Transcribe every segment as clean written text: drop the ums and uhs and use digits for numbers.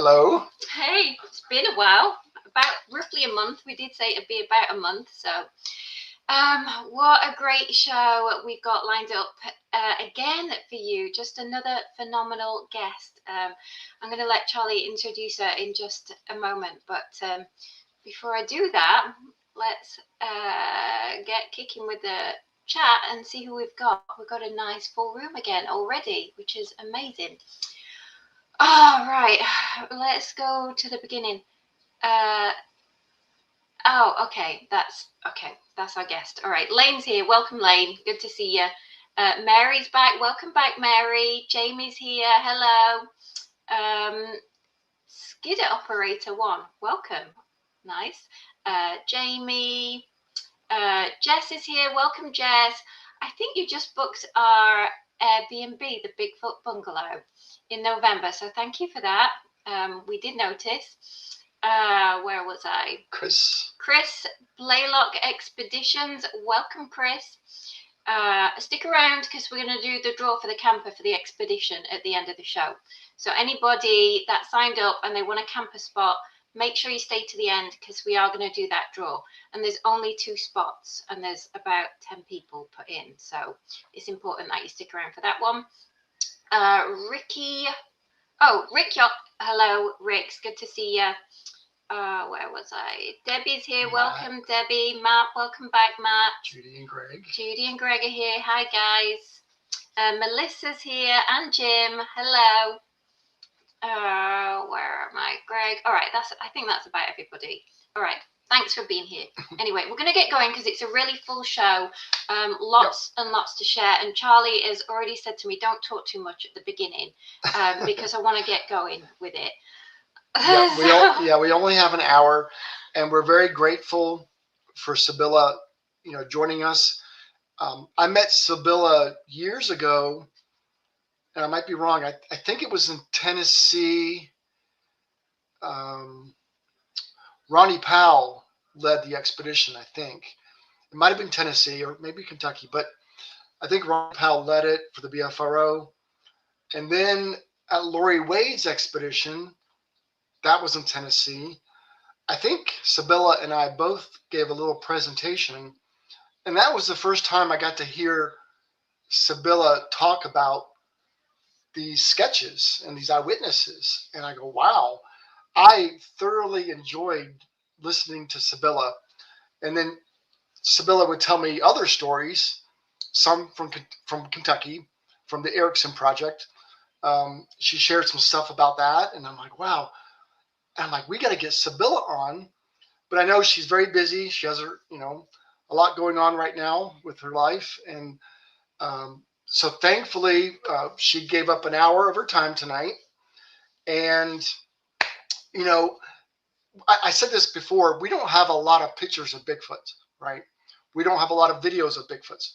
Hello. Hey, it's been a while. About roughly a month. We did say it'd be about a month. So, what a great show we've got lined up again for you. Just another phenomenal guest. I'm going to let Charlie introduce her in just a moment. But before I do that, let's get kicking with the chat and see who we've got. We've got a nice full room again already, which is amazing. All right, let's go to the beginning. Okay, that's our guest. All right, Lane's here. Welcome, Lane. Good to see you. Mary's back. Welcome back, Mary. Jamie's here. Hello. Skidder Operator 1. Welcome. Nice. Jamie. Jess is here. Welcome, Jess. I think you just booked our Airbnb, the Bigfoot Bungalow, in November. So thank you for that. We did notice. Where was I? Chris Blaylock Expeditions. Welcome, Chris. Stick around because we're going to do the draw for the camper for the expedition at the end of the show. So anybody that signed up and they want a camper spot, make sure you stay to the end because we are going to do that draw. And there's only 2 spots and there's about 10 people put in. So it's important that you stick around for that one. Ricky. Oh, Rick Yop. Hello, Rick. It's good to see you. Where was I? Debbie's here. Matt. Welcome, Debbie. Matt, welcome back, Matt. Judy and Greg. Judy and Greg are here. Hi, guys. Melissa's here and Jim. Hello. Where am I? Greg. All right. I think that's about everybody. All right. Thanks for being here. Anyway, we're going to get going because it's a really full show. Lots and lots to share. And Charlie has already said to me, don't talk too much at the beginning because I want to get going with it. We only have an hour, and we're very grateful for Sybilla, joining us. I met Sybilla years ago, and I might be wrong. I think it was in Tennessee. Ronnie Powell led the expedition, I think. It might have been Tennessee or maybe Kentucky, but I think Ronnie Powell led it for the BFRO. And then at Lori Wade's expedition, that was in Tennessee, I think Sybilla and I both gave a little presentation. And that was the first time I got to hear Sybilla talk about these sketches and these eyewitnesses. And I go, wow. I thoroughly enjoyed listening to Sybilla, and then Sybilla would tell me other stories, some from Kentucky, from the Erickson Project. She shared some stuff about that, and I'm like, wow. And I'm like, we got to get Sybilla on, but I know she's very busy. She has a lot going on right now with her life, and so thankfully she gave up an hour of her time tonight, and I said this before, we don't have a lot of pictures of Bigfoot, right? We don't have a lot of videos of Bigfoots.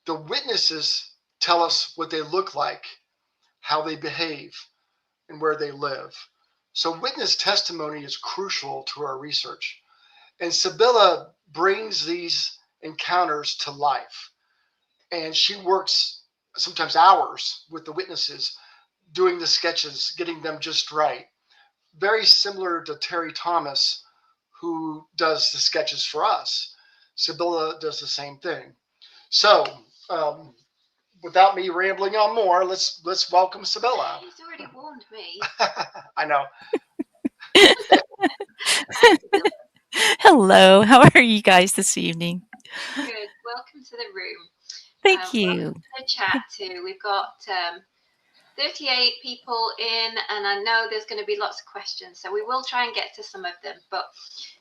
The witnesses tell us what they look like, how they behave, and where they live. So witness testimony is crucial to our research. And Sybilla brings these encounters to life. And she works sometimes hours with the witnesses, doing the sketches, getting them just right. Very similar to Terry Thomas, who does the sketches for us. Sybilla does the same thing. So, without me rambling on more, let's welcome Sybilla. He's already warned me. I know. Hello. How are you guys this evening? Good. Welcome to the room. Thank you. Welcome to the chat too. We've got 38 people in, and I know there's going to be lots of questions, so we will try and get to some of them. But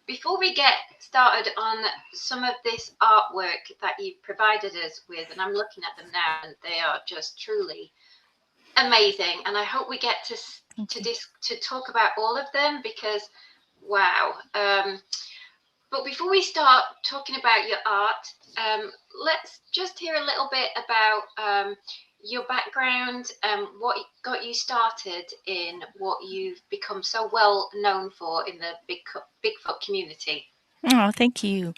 before we get started on some of this artwork that you've provided us with, and I'm looking at them now, and they are just truly amazing. And I hope we get to talk about all of them because, wow. But before we start talking about your art, let's just hear a little bit about your background and what got you started in what you've become so well known for in the Bigfoot community. Oh, thank you.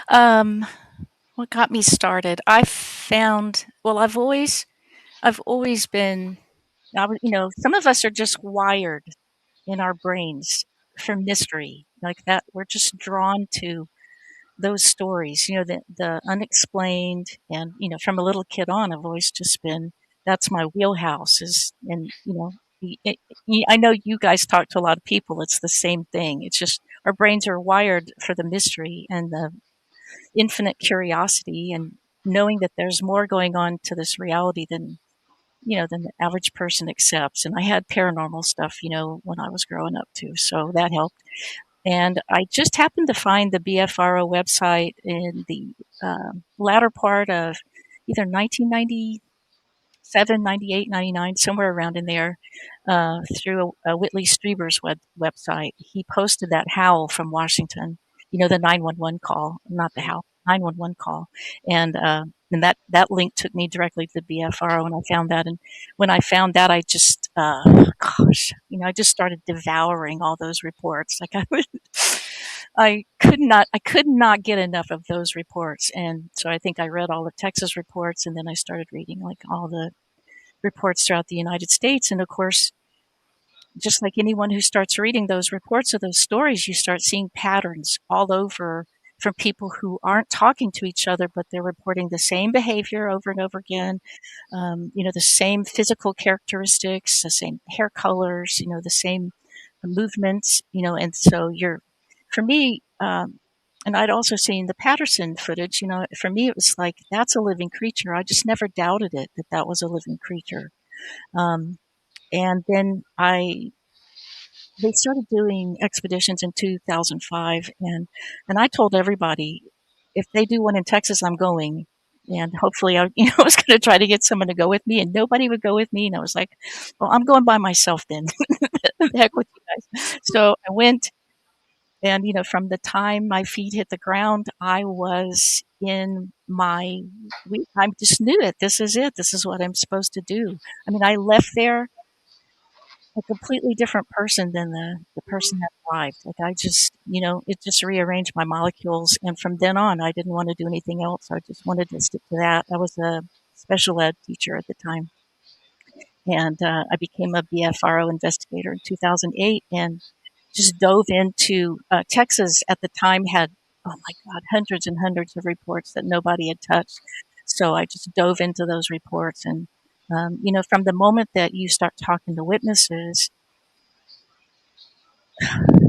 What got me started? I've always been, some of us are just wired, in our brains for mystery like that. We're just drawn to those stories, the unexplained. And, from a little kid on, I've always just been, that's my wheelhouse is, and, I know you guys talk to a lot of people. It's the same thing. It's just our brains are wired for the mystery and the infinite curiosity and knowing that there's more going on to this reality than the average person accepts. And I had paranormal stuff, when I was growing up too. So that helped. And I just happened to find the BFRO website in the latter part of either 1997, 98, 99, somewhere around in there, through a Whitley Strieber's website. He posted that howl from Washington, the 911 call, not the howl, 911 call. And that link took me directly to the BFRO, and I found that. And when I found that, I just, I just started devouring all those reports. Like I could not get enough of those reports. And so I think I read all the Texas reports, and then I started reading like all the reports throughout the United States. And of course, just like anyone who starts reading those reports or those stories, you start seeing patterns all over from people who aren't talking to each other, but they're reporting the same behavior over and over again. The same physical characteristics, the same hair colors, the same movements, and so for me, and I'd also seen the Patterson footage, for me, it was like, that's a living creature. I just never doubted it, that was a living creature. And then they started doing expeditions in 2005, and I told everybody, if they do one in Texas, I'm going. And hopefully, I was going to try to get someone to go with me, and nobody would go with me. And I was like, well, I'm going by myself then. The heck with you guys. So I went, and from the time my feet hit the ground, I was in my. I just knew it. This is it. This is what I'm supposed to do. I mean, I left there a completely different person than the person that arrived. Like I just, it just rearranged my molecules. And from then on, I didn't want to do anything else. I just wanted to stick to that. I was a special ed teacher at the time. And I became a BFRO investigator in 2008 and just dove into Texas at the time had, oh my God, hundreds and hundreds of reports that nobody had touched. So I just dove into those reports. And, from the moment that you start talking to witnesses,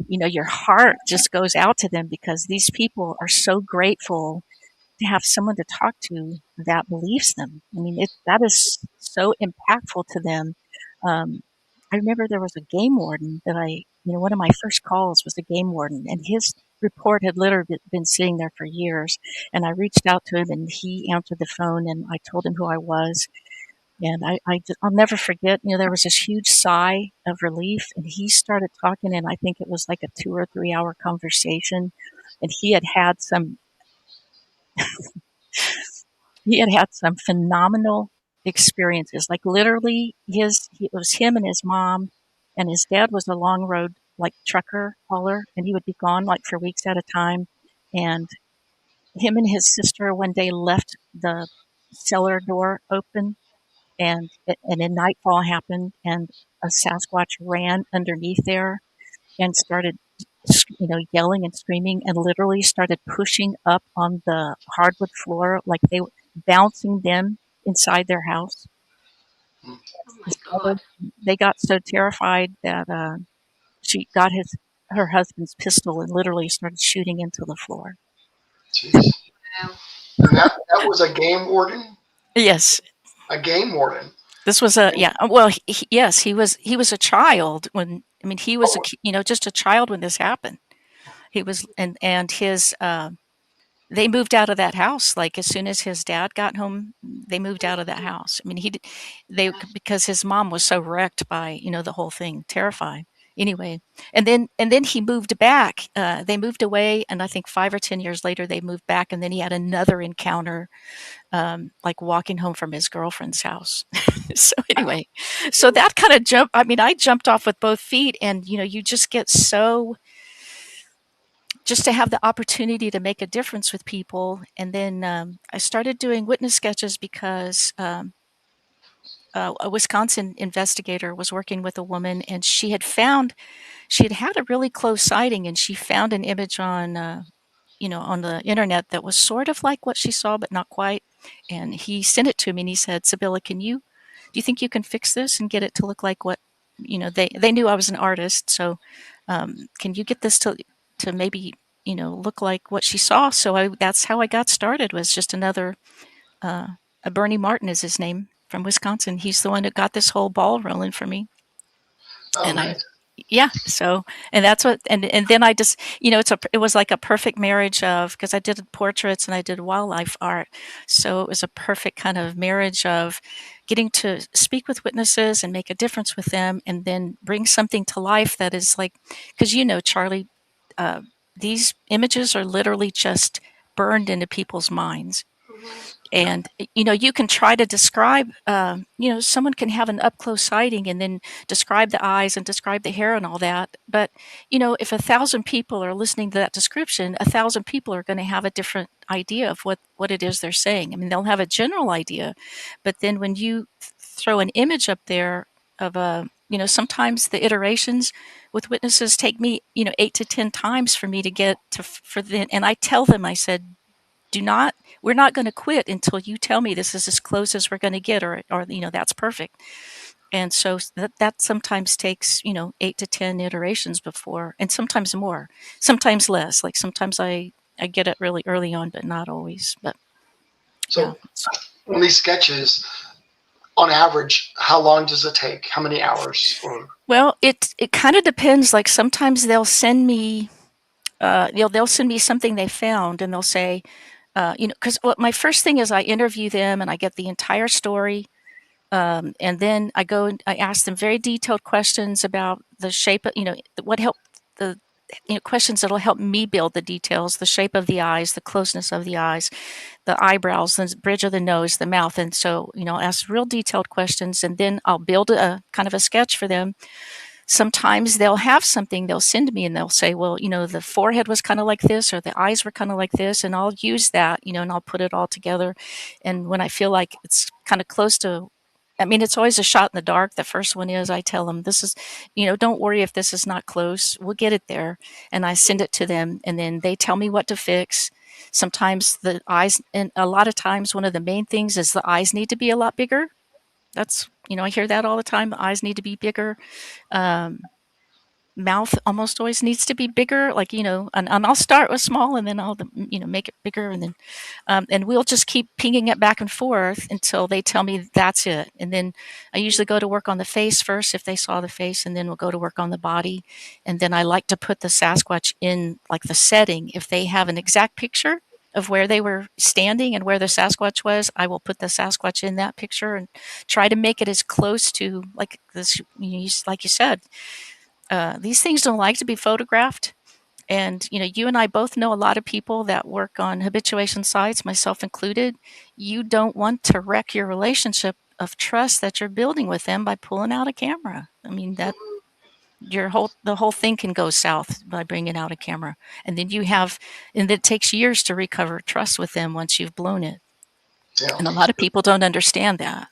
your heart just goes out to them because these people are so grateful to have someone to talk to that believes them. I mean, that is so impactful to them. I remember there was a game warden that one of my first calls was a game warden, and his report had literally been sitting there for years. And I reached out to him, and he answered the phone, and I told him who I was. And I'll never forget, there was this huge sigh of relief, and he started talking, and I think it was like a 2 or 3 hour conversation. And he had some phenomenal experiences. Like literally it was him and his mom, and his dad was a long road, like trucker hauler, and he would be gone like for weeks at a time. And him and his sister one day left the cellar door open, and then nightfall happened, and a Sasquatch ran underneath there and started, yelling and screaming, and literally started pushing up on the hardwood floor like they were bouncing them inside their house. Oh my God. They got so terrified that she got her husband's pistol and literally started shooting into the floor. Jeez. Wow. And that was a game warden? Yes. A game warden. This was well, yes, he was a child when, he was, just a child when this happened. He was, and his, they moved out of that house. Like as soon as his dad got home, they moved out of that house. Because his mom was so wrecked by, the whole thing, terrified. Anyway, and then he moved back. They moved away, and I think 5 or 10 years later they moved back. And then he had another encounter, like walking home from his girlfriend's house. So anyway, so that kind of jump. I jumped off with both feet, and you just get so. Just to have the opportunity to make a difference with people. And then I started doing witness sketches because a Wisconsin investigator was working with a woman, and she had had a really close sighting, and she found an image on on the internet that was sort of like what she saw, but not quite. And he sent it to me, and he said, "Sybilla, do you think you can fix this and get it to look like what they knew I was an artist, so can you get this to maybe look like what she saw?" So that's how I got started. Was just another uh, Bernie Martin is his name, from Wisconsin. He's the one that got this whole ball rolling for me. Oh, And nice. so, and that's what, and then I just, it was like a perfect marriage of, because I did portraits and I did wildlife art. So it was a perfect kind of marriage of getting to speak with witnesses and make a difference with them, and then bring something to life that is like, because Charlie, uh, these images are literally just burned into people's minds. And you can try to describe, someone can have an up close sighting and then describe the eyes and describe the hair and all that. But if 1,000 people are listening to that description, 1,000 people are going to have a different idea of what it is they're saying. I mean, they'll have a general idea, but then when you throw an image up there of sometimes the iterations with witnesses take me 8 to 10 times for me to get to for the, and I tell them, I said, we're not going to quit until you tell me this is as close as we're going to get, or that's perfect. And so that sometimes takes 8 to 10 iterations before, and sometimes more, sometimes less. Like sometimes I get it really early on, but not always. But So on these sketches, on average, how long does it take? How many hours? Well, it kind of depends. Like sometimes they'll send me they'll send me something they found, and they'll say, because my first thing is I interview them and I get the entire story. And then I go and I ask them very detailed questions about the shape of, what helped the, questions that'll help me build the details, the shape of the eyes, the closeness of the eyes, the eyebrows, the bridge of the nose, the mouth. And so, I'll ask real detailed questions, and then I'll build a kind of a sketch for them. Sometimes they'll have something they'll send me, and they'll say, well, the forehead was kind of like this, or the eyes were kind of like this, and I'll use that, and I'll put it all together. And when I feel like it's kind of close to, I mean, it's always a shot in the dark. The first one is, I tell them, this is, don't worry if this is not close, we'll get it there. And I send it to them, and then they tell me what to fix. Sometimes the eyes, and a lot of times one of the main things is the eyes need to be a lot bigger. That's, I hear that all the time. The eyes need to be bigger. Mouth almost always needs to be bigger, like, and I'll start with small, and then I'll, make it bigger. And then, and we'll just keep pinging it back and forth until they tell me that's it. And then I usually go to work on the face first, if they saw the face, and then we'll go to work on the body. And then I like to put the Sasquatch in like the setting. If they have an exact picture of where they were standing and where the Sasquatch was, I will put the Sasquatch in that picture and try to make it as close to like this, like you said. These things don't like to be photographed. And, you and I both know a lot of people that work on habituation sites, myself included. You don't want to wreck your relationship of trust that you're building with them by pulling out a camera. I mean, that the whole thing can go south by bringing out a camera. And then and it takes years to recover trust with them once you've blown it. Yeah. And a lot of people don't understand that.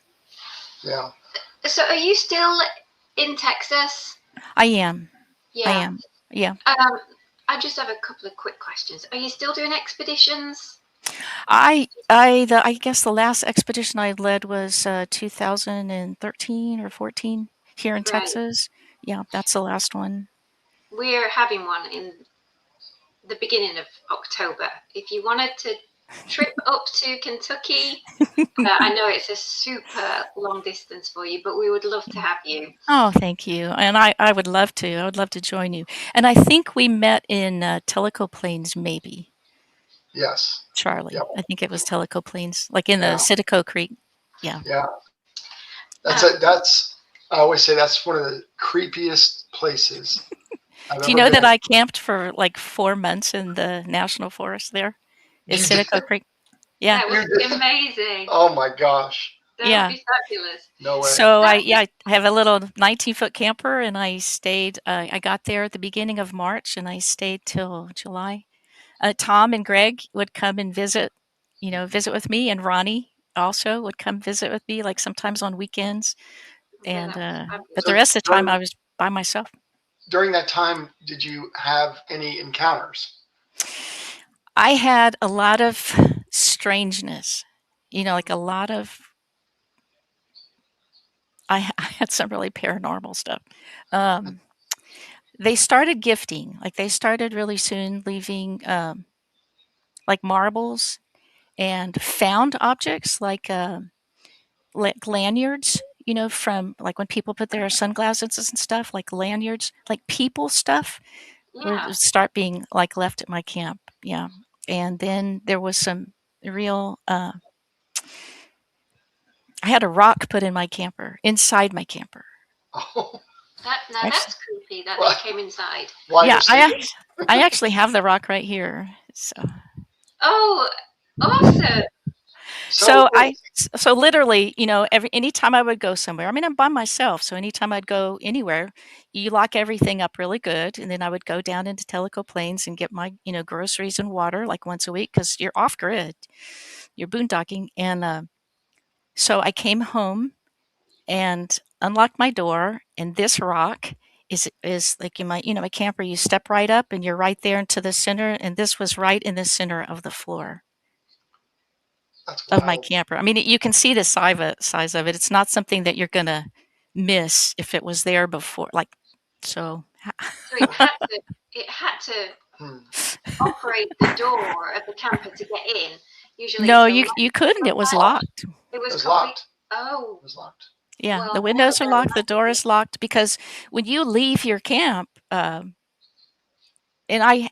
Yeah. So are you still in Texas? I am. Yeah. I am. Yeah. I just have a couple of quick questions. Are you still doing expeditions? I guess the last expedition I led was 2013 or 14 here in Texas. Yeah, that's the last one. We're having one in the beginning of October. If you wanted to trip up to Kentucky, I know it's a super long distance for you, but we would love to have you. Oh, thank you. And I would love to. I would love to join you. And I think we met in Tellico Plains, maybe. Yes. Charlie. Yep. I think it was Tellico Plains, like in the Sitico Creek. Yeah. Yeah. That's I always say that's one of the creepiest places. Do you know that I camped for like 4 months in the national forest there? It's Sitico Creek. Yeah. That would be amazing. Oh my gosh. That would be fabulous. No way. So I have a little 19-foot camper, and I stayed. I got there at the beginning of March, and I stayed till July. Tom and Greg would come and visit with me, and Ronnie. also would come visit with me, like sometimes on weekends. Yeah, And that was but So the rest of the time during, I was by myself. during that time, did you have any encounters? I had a lot of strangeness, like a lot of. I had some really paranormal stuff. Um, they started gifting, like they started really soon leaving like marbles and found objects like lanyards, from like when people put their sunglasses and stuff, like lanyards, like people stuff would yeah. start being like left at my camp. Yeah. And then there was some real, I had a rock put in my camper, inside my camper. Oh, Actually, That's creepy that well, they came inside. why yeah, they're safe? I actually have the rock right here. Oh, awesome. So wait, So literally, anytime I would go somewhere, I mean, I'm by myself, so anytime I'd go anywhere, you lock everything up really good, and then I would go down into Tellico Plains and get my, groceries and water like once a week because you're off grid, you're boondocking, and so I came home and unlocked my door, and this rock is like in my camper. You step right up, and you're right there into the center, and this was right in the center of the floor that's of my wild. camper. I mean, you can see the size of it. It's not something that you're gonna miss if it was there before. Like, so. So it had to Hmm. operate the door of the camper to get in. Usually No, it's a you couldn't. It was Locked. locked. it It was was complete. locked. Oh, It was locked. Yeah, the well, windows are very locked. The door lucky. is locked because when you leave your camp,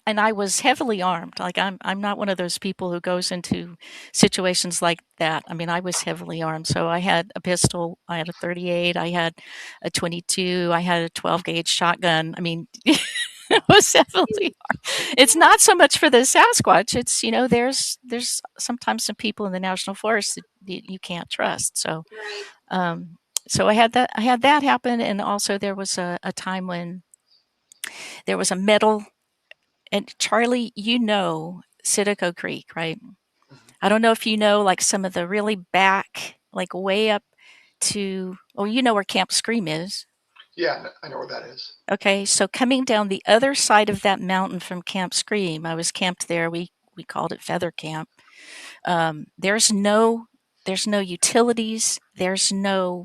and I was heavily armed. Like I'm not one of those people who goes into situations like that. I mean, I was heavily armed. So I had a pistol, I had a 38, I had a 22, I had a 12 gauge shotgun. I mean, it was heavily armed. It's Yeah, not so much for the Sasquatch. It's, there's sometimes some people in the national forest that you can't trust. right. Um, so I had that happen, and also there was a time when there was a metal. And Charlie, Citico Creek, right? Mhm. I don't know if you know, like some of the really back, like way up to, oh, you know where Camp Scream is. Yeah, I know where that is. Okay, so coming down the other side of that mountain from Camp Scream, I was camped there. We called it Feather Camp. There's no utilities. There's no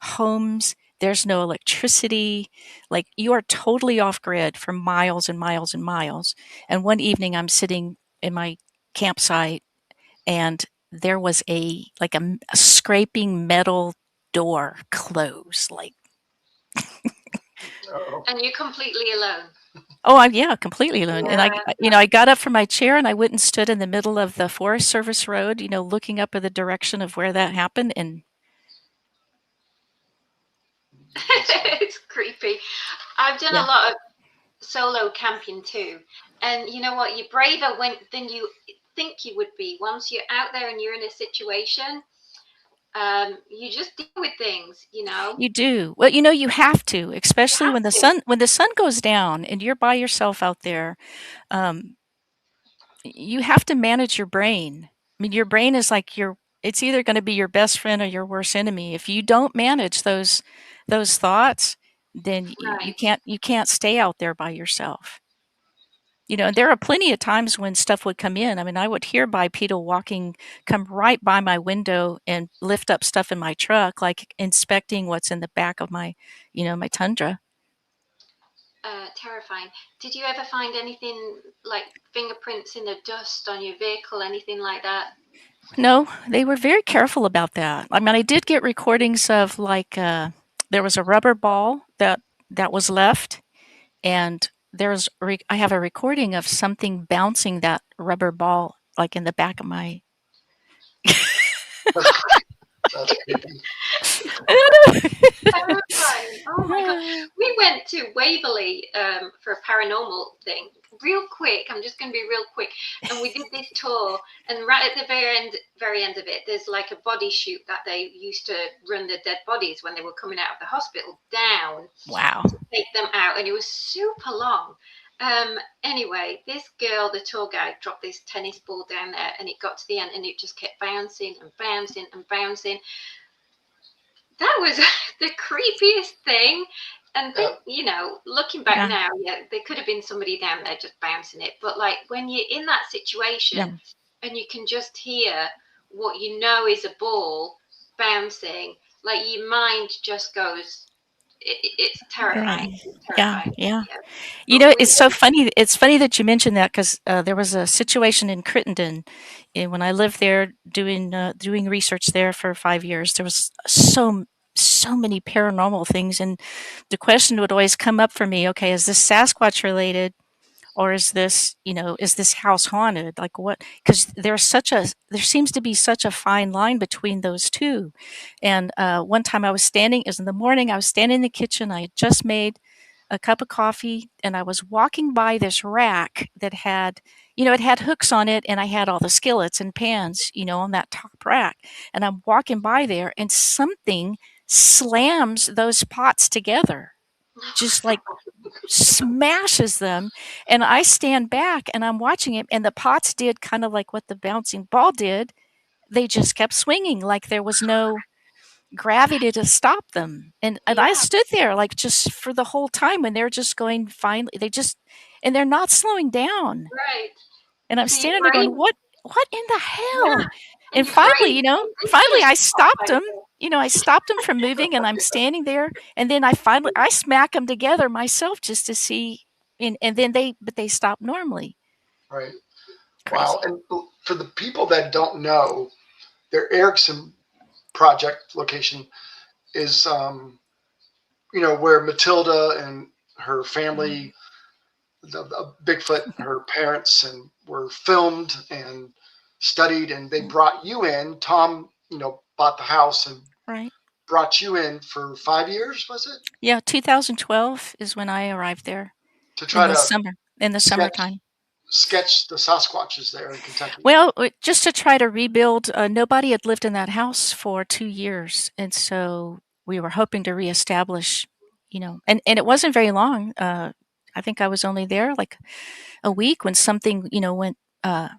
homes. There's no electricity. Like you are totally off grid for miles and miles and miles. And one evening, I'm sitting in my campsite, and there was a scraping metal door close. Like, Oh, And you're completely alone. oh, yeah, completely alone. And Yeah, I got up from my chair and I went and stood in the middle of the Forest Service road, looking up in the direction of where that happened. And that's it's creepy. I've done a yeah, lot of solo camping too, and you know what? You're braver than you think you would be. Once you're out there and you're in a situation, you just deal with things. you do. Well, you have to, You especially have when the to. sun goes down and you're by yourself out there. Um, you have to manage your brain. I mean, your brain is like it's either going to be your best friend or your worst enemy. If you don't manage those thoughts, then you Right. can't stay out there by yourself. And there are plenty of times when stuff would come in. I mean, I would hear bipedal walking come right by my window and lift up stuff in my truck, like inspecting what's in the back of my Tundra. Terrifying. Did you ever find anything like fingerprints in the dust on your vehicle, anything like that? No, they were very careful about that. I mean, I did get recordings of there was a rubber ball that was left, and I have a recording of something bouncing that rubber ball like in the back of my. that's creepy. Terrifying. Oh my God. We went to Waverley for a paranormal thing. Real quick, I'm just going to be real quick. And we did this tour, and right at the very end of it, there's like a body chute that they used to run the dead bodies when they were coming out of the hospital down Wow. to take them out. And it was super long. Anyway, this girl, the tour guide, dropped this tennis ball down there, and it got to the end, and it just kept bouncing and bouncing and bouncing. That was the creepiest thing. And looking back now, there could have been somebody down there just bouncing it. But like when you're in that situation and you can just hear what you know is a ball bouncing, like your mind just goes. It's terrifying. It's terrifying. Yeah. It's so funny. It's funny that you mentioned that because there was a situation in Crittenden, and when I lived there doing research there for 5 years. There was so many paranormal things, and the question would always come up for me: okay, is this Sasquatch related? Or is this house haunted? Like what? Because there seems to be such a fine line between those two. And one time it was in the morning, I was standing in the kitchen. I had just made a cup of coffee, and I was walking by this rack that had, it had hooks on it, and I had all the skillets and pans, on that top rack. And I'm walking by there, and something slams those pots together, just like smashes them. And I stand back and I'm watching it, and the pots did kind of like what the bouncing ball did. They just kept swinging like there was no gravity to stop them. And I stood there like just for the whole time when they're just going finally, and they're not slowing down. Right. And I'm standing there going, what in the hell? Yeah. And finally, I stopped them. I stopped them from moving, and I'm standing there, and then I smack them together myself just to see, and then they stop normally. Right. Crazy. Wow. And for the people that don't know, their Erickson project location is, where Matilda and her family, the Bigfoot, her parents, and were filmed and studied, and they brought you in. Tom, bought the house and brought you in for 5 years, was it? Yeah, 2012 is when I arrived there. To try in the summertime. Sketch the Sasquatches there in Kentucky. Well, just to try to rebuild. Nobody had lived in that house for 2 years, and so we were hoping to reestablish, and it wasn't very long. I think I was only there like a week when something, went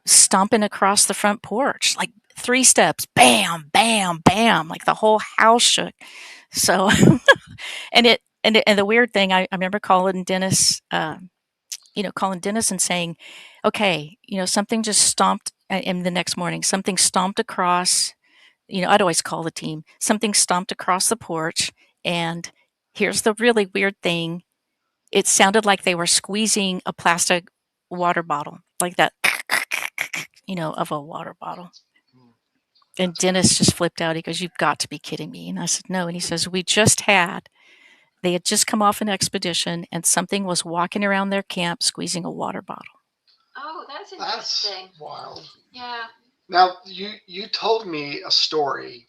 stomping across the front porch, like 3 steps, bam, bam, bam, like the whole house shook. So, and the weird thing, I remember calling Dennis, and saying, okay, something just stomped, and the next morning, something stomped across, I'd always call the team, something stomped across the porch, and here's the really weird thing. It sounded like they were squeezing a plastic water bottle, like that, of a water bottle. And Dennis just flipped out. He goes, "You've got to be kidding me." And I said, "No." And he says, they had just come off an expedition, and something was walking around their camp squeezing a water bottle. Oh, that's interesting. That's wild. Yeah. Now, you told me a story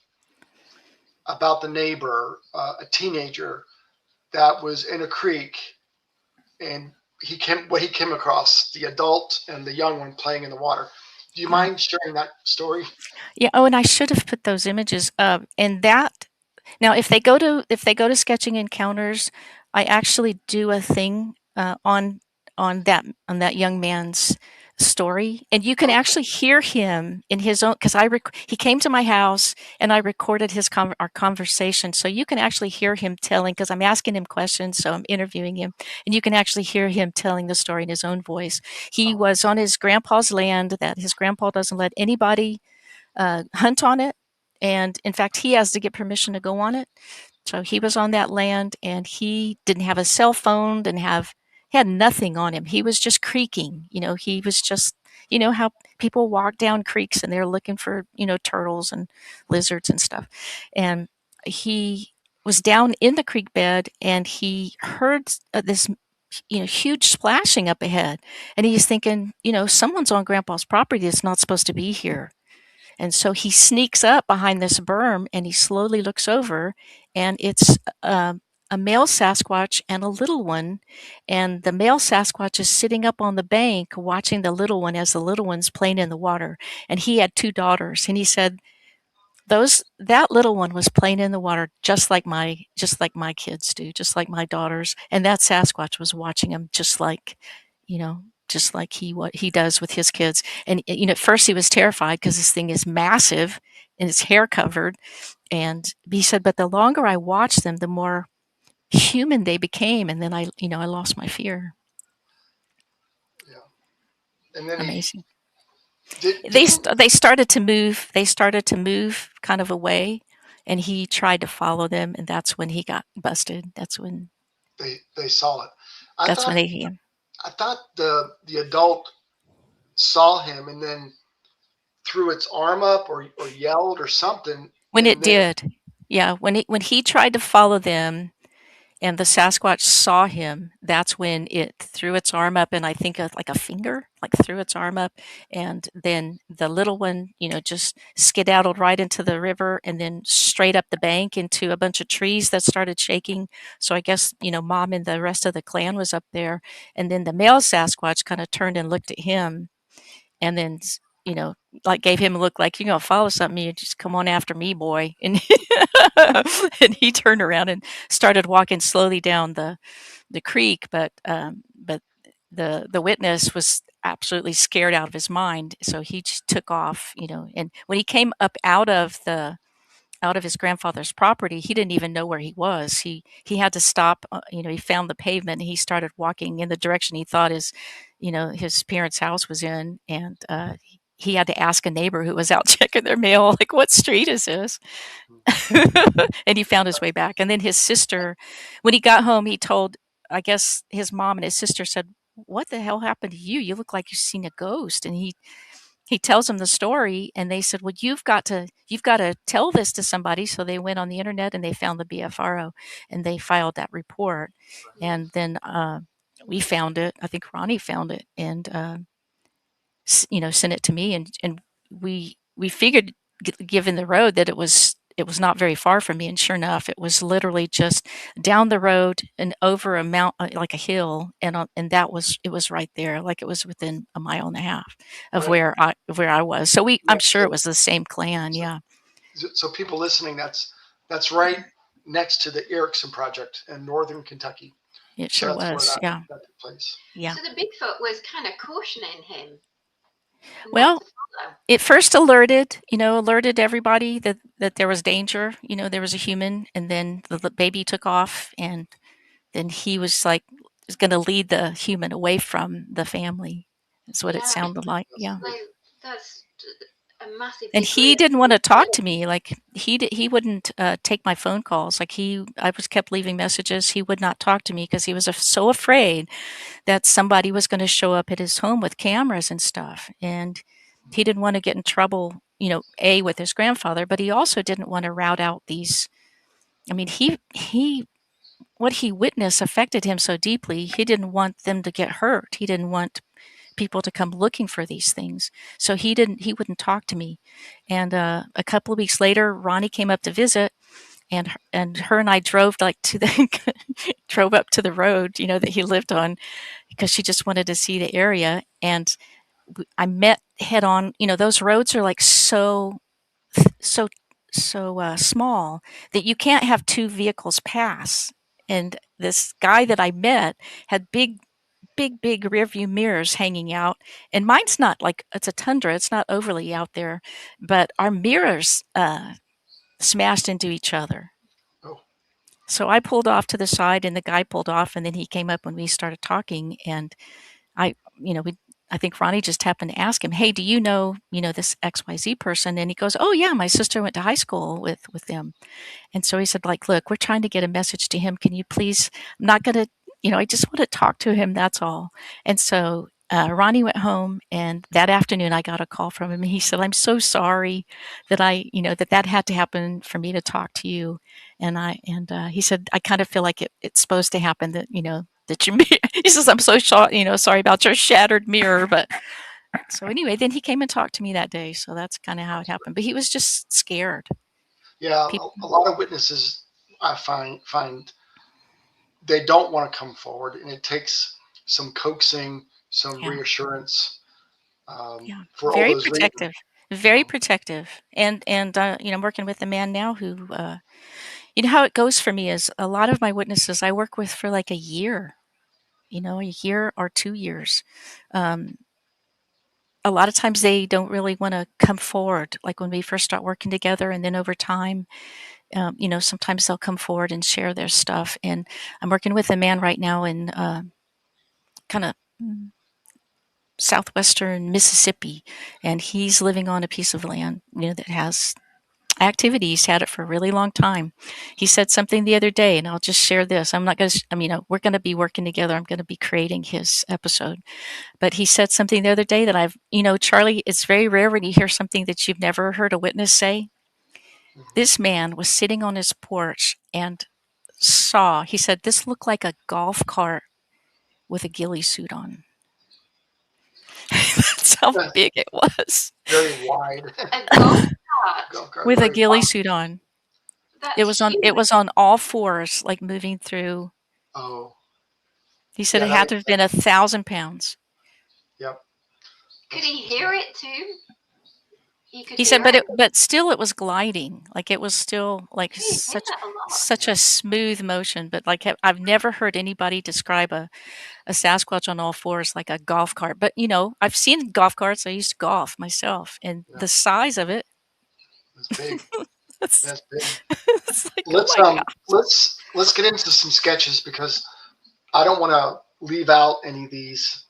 about the neighbor, a teenager that was in a creek, and he came across the adult and the young one playing in the water. Do you mind sharing that story? Yeah. Oh, and I should have put those images up. And that, now, if they go to Sketching Encounters, I actually do a thing on that young man's story, and you can actually hear him in his own, because he came to my house and I recorded our conversation, so you can actually hear him telling, because I'm asking him questions, so I'm interviewing him, and you can actually hear him telling the story in his own voice. He was on his grandpa's land that his grandpa doesn't let anybody hunt on it, and in fact he has to get permission to go on it. So he was on that land, and he didn't have a cell phone, he had nothing on him. He was just creaking. He was just, how people walk down creeks and they're looking for, turtles and lizards and stuff. And he was down in the creek bed, and he heard this, huge splashing up ahead. And he's thinking, someone's on Grandpa's property that's not supposed to be here. And so he sneaks up behind this berm, and he slowly looks over, and it's a male Sasquatch and a little one. And the male Sasquatch is sitting up on the bank watching the little one as the little one's playing in the water. And he had 2 daughters. And he said, that little one was playing in the water just like my kids do, just like my daughters. And that Sasquatch was watching him just like just like what he does with his kids. And at first he was terrified because this thing is massive and it's hair covered. And he said, but the longer I watched them, the more human they became, and then I lost my fear. Yeah. And then Amazing. Did They started to move. They started to move kind of away, and he tried to follow them, and that's when he got busted. That's when they saw it. I that's when thought they I thought the adult saw him and then threw its arm up or yelled or something, when it and then did. Yeah, when he tried to follow them, and the Sasquatch saw him, that's when it threw its arm up, and I think like a finger, like threw its arm up, and then the little one, just skedaddled right into the river and then straight up the bank into a bunch of trees that started shaking. So I guess, Mom and the rest of the clan was up there, and then the male Sasquatch kind of turned and looked at him, and then you know like gave him a look like, you're gonna follow something, you just come on after me, boy. And and he turned around and started walking slowly down the creek, but the witness was absolutely scared out of his mind, so he just took off. And when he came up out of his grandfather's property, he didn't even know where he was. He had to stop. He found the pavement and he started walking in the direction he thought his parents' house was in, and he had to ask a neighbor who was out checking their mail, like, what street is this? And he found his way back. And then his sister, when he got home, he told, I guess his mom and his sister said, "What the hell happened to you? You look like you've seen a ghost." And he tells them the story, and they said, "Well, you've got to tell this to somebody." So they went on the internet and they found the BFRO, and they filed that report. And then we found it. I think Ronnie found it, and sent it to me, and we figured, given the road, that it was not very far from me, and sure enough, it was literally just down the road and over a mount, like a hill, and it was right there, like it was within a mile and a half of right. where I was. So I'm Next sure to it was the same clan. so, Yeah, so people listening, that's right next to the Erickson Project in northern Kentucky. it So sure that's where was. Yeah, that took place. yeah. So the Bigfoot was kind of cautioning him not Well, to follow. it first alerted everybody that there was danger. There was a human, and then the baby took off, and then he was like, is going to lead the human away from the family. That's what it Yeah, sounded like. That's Yeah. great. so that's a massive And degree he of didn't want to talk to truthfulness. me. Like he wouldn't take my phone calls. Like I was kept leaving messages. He would not talk to me because he was so afraid that somebody was going to show up at his home with cameras and stuff. And he didn't want to get in trouble, with his grandfather, but he also didn't want to route out these. I mean, he what he witnessed affected him so deeply. He didn't want them to get hurt. He didn't want people to come looking for these things. So he wouldn't talk to me. And a couple of weeks later, Ronnie came up to visit, and her and I drove like to the drove up to the road, that he lived on, because she just wanted to see the area. And I met head on. Those roads are like so small that you can't have two vehicles pass. And this guy that I met had big rear view mirrors hanging out, and mine's not, like, it's a Tundra, it's not overly out there, but our mirrors smashed into each other. Oh, So I pulled off to the side, and the guy pulled off, and then he came up when we started talking, and I, we. I think Ronnie just happened to ask him, "Hey, do this XYZ person?" And he goes, "Oh yeah, my sister went to high school with them." And so he said, like, "Look, we're trying to get a message to him. Can you please, I'm not going to, I just want to talk to him. That's all." And so Ronnie went home, and that afternoon I got a call from him. And he said, "I'm so sorry that that had to happen for me to talk to you." And he said, "I kind of feel like it's supposed to happen that, that you," he says, "I'm so sorry about your shattered mirror." But so anyway, then he came and talked to me that day. So that's kind of how it happened. But he was just scared. yeah. People, A lot of witnesses I find they don't want to come forward, and it takes some coaxing, some yeah. reassurance Yeah, for all very those reasons. protective, very protective. And I'm working with a man now who, how it goes for me is, a lot of my witnesses I work with for like a year. a year or 2 years. A lot of times they don't really want to come forward, like when we first start working together, and then over time, sometimes they'll come forward and share their stuff. And I'm working with a man right now in kind of southwestern Mississippi, and he's living on a piece of land, that has activity. He's had it for a really long time. He said something the other day, and I'll just share this. I'm not going to, we're going to be working together. I'm going to be creating his episode. But he said something the other day that Charlie, it's very rare when you hear something that you've never heard a witness say. This man was sitting on his porch and he said, this looked like a golf cart with a ghillie suit on. That's how big it was. Very wide. A golf cart with a ghillie suit on. That's It was on all fours, like moving through. Oh. He said it had to have been 1,000 pounds. Yep. Could he hear it too? He said, but still it was gliding. Like it was still like such a smooth motion. But like I've never heard anybody describe a Sasquatch on all fours like a golf cart. But I've seen golf carts. I used to golf myself, and the size of it. It's big. That's big. It's like, let's get into some sketches, because I don't want to leave out any of these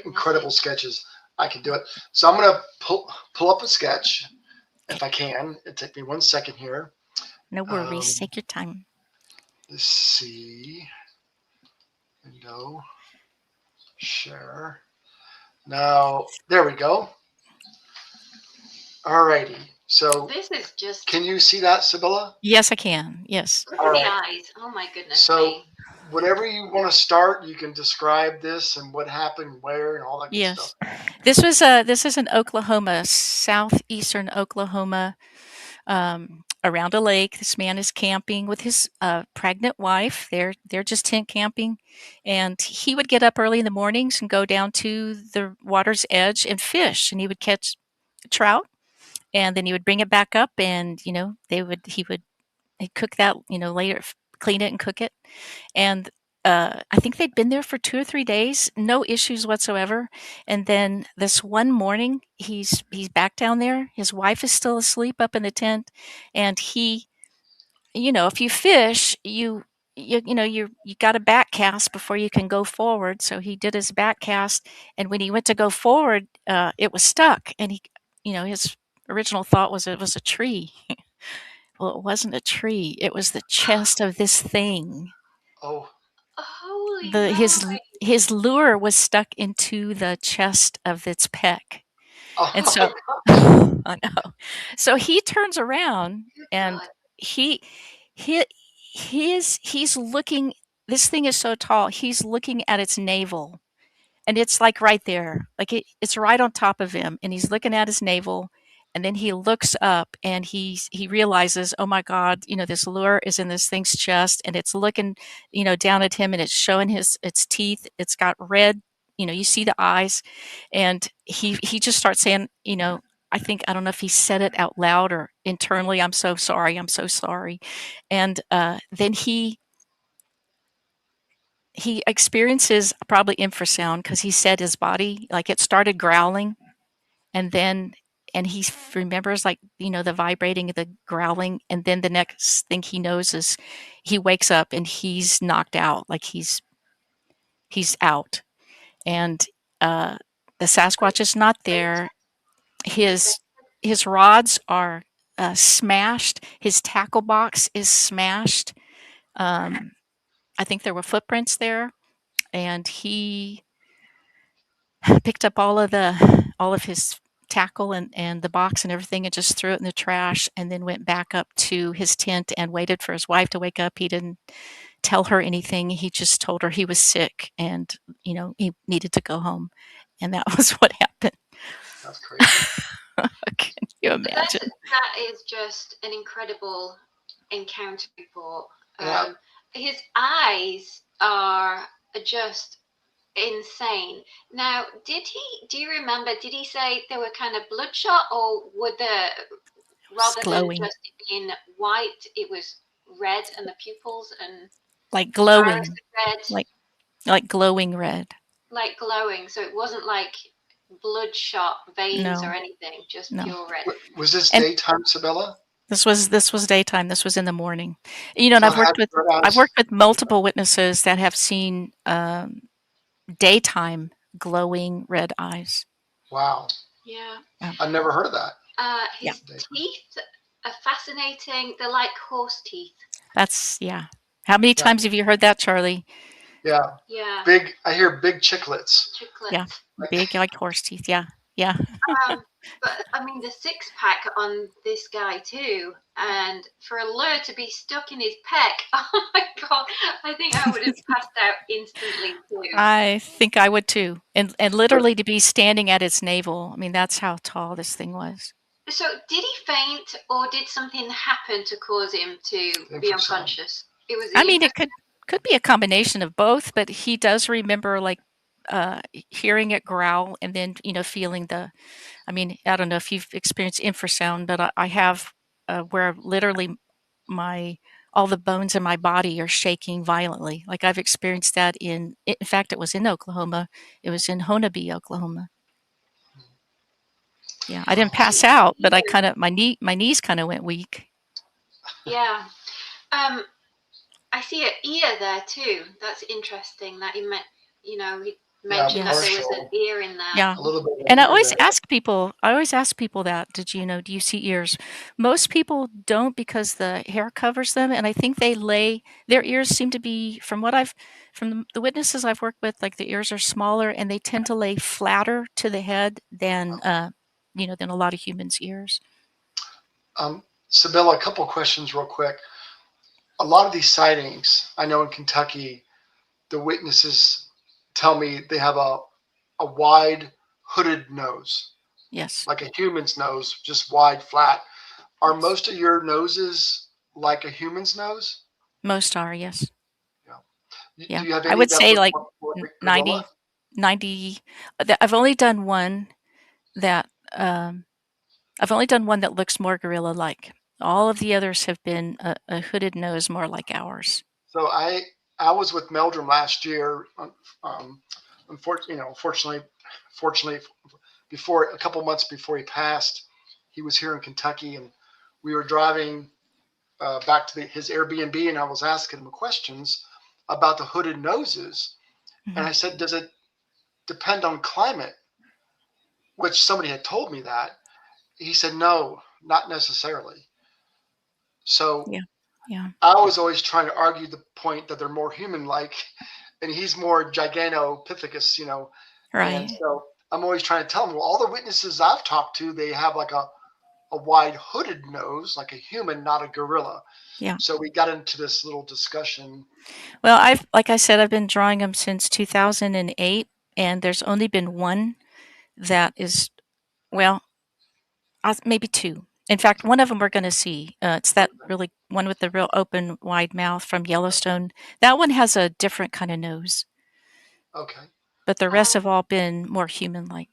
incredible sketches. I can do it. So I'm going to pull up a sketch if I can. It'll take me 1 second here. No worries. Take your time. Let's see. Window. Share. Now, there we go. Alrighty. So this is just. Can you see that, Sybilla? Yes, I can. Yes. Look at the eyes. Oh my goodness. So whenever you want to start, you can describe this and what happened, where, and all that good stuff. This is in Oklahoma, southeastern Oklahoma, around a lake. This man is camping with his pregnant wife. They're just tent camping, and he would get up early in the mornings and go down to the water's edge and fish, and he would catch trout, and then he would bring it back up, and he'd cook that, later, clean it and cook it. And I think they'd been there for 2 or 3 days, no issues whatsoever. And then this one morning, he's back down there. His wife is still asleep up in the tent, and he, if you fish, you got a back cast before you can go forward. So he did his back cast, and when he went to go forward, it was stuck. And his original thought was it was a tree. Well, it wasn't a tree. It was the chest of this thing. Oh. Holy his lure was stuck into the chest of its peck. And so I know. So he turns around and he's looking. This thing is so tall. He's looking at its navel, and it's like right there, like it's right on top of him, and he's looking at his navel. And then he looks up and he realizes, oh my God, this lure is in this thing's chest, and it's looking, down at him, and it's showing its teeth. It's got red, you see the eyes, and he just starts saying, I don't know if he said it out loud or internally, I'm so sorry. And then he experiences probably infrasound, because he said his body, like it started growling, and he remembers, like, the vibrating, the growling. And then the next thing he knows is he wakes up and he's knocked out, like he's out. And the Sasquatch is not there. His rods are smashed. His tackle box is smashed. I think there were footprints there, and he picked up all of his tackle and the box and everything, and just threw it in the trash, and then went back up to his tent and waited for his wife to wake up. He didn't tell her anything. He just told her he was sick and, he needed to go home. And that was what happened. That's crazy. Can you imagine? That is just an incredible encounter report. Yeah. His eyes are just insane. Now, do you remember, did he say they were kind of bloodshot, or were rather than just being white, it was red, and the pupils and like glowing, red? Like glowing red. Like glowing, so it wasn't like bloodshot veins No. or anything, just No. pure red. Was this And daytime, Sybilla? this was daytime. This was in the morning. And So it had red I've eyes. worked with multiple witnesses that have seen daytime glowing red eyes. Wow. Yeah. I've never heard of that. His teeth are fascinating. They're like horse teeth. That's How many times have you heard that, Charlie? Yeah. Yeah. Big. I hear big chiclets. Yeah. Big like horse teeth. Yeah. Yeah. But I mean, the six pack on this guy too, and for a lure to be stuck in his pec, oh my god! I think I would have passed out instantly too. I think I would too. And literally to be standing at its navel. I mean, that's how tall this thing was. So, did he faint, or did something happen to cause him to be unconscious? It could be a combination of both, but he does remember like hearing it growl and then feeling I don't know if you've experienced infrasound, but I have where literally all the bones in my body are shaking violently. Like I've experienced that in fact, it was in Oklahoma. It was in Honobia, Oklahoma. Yeah, I didn't pass out, but my knees kind of went weak. Yeah. I see an ear there too. That's interesting that he mentioned that there was an ear in there. Yeah. A little bit. And I always ask people that, do you see ears? Most people don't because the hair covers them. And I think their ears seem to be, from the witnesses I've worked with, like the ears are smaller and they tend to lay flatter to the head than a lot of humans' ears. Sybilla, a couple of questions real quick. A lot of these sightings, I know in Kentucky, the witnesses tell me they have a wide hooded nose. Yes. Like a human's nose, just wide, flat. Are most of your noses like a human's nose? Most are, yes. Yeah. Do you have any I would say like 90. I've only done one that looks more gorilla-like. All of the others have been a hooded nose more like ours. So I was with Meldrum last year. Unfortunately, before a couple months before he passed, he was here in Kentucky, and we were driving back to his Airbnb, and I was asking him questions about the hooded noses, and I said, "Does it depend on climate?" Which somebody had told me that. He said, "No, not necessarily." So yeah. I was always trying to argue the point that they're more human-like, and he's more Gigantopithecus, Right. And so I'm always trying to tell him, well, all the witnesses I've talked to, they have like a wide hooded nose, like a human, not a gorilla. Yeah. So we got into this little discussion. Well, like I said, I've been drawing them since 2008, and there's only been one that is, maybe two. In fact, one of them we're going to see. It's that really one with the real open, wide mouth from Yellowstone. That one has a different kind of nose. Okay. But the rest have all been more human-like.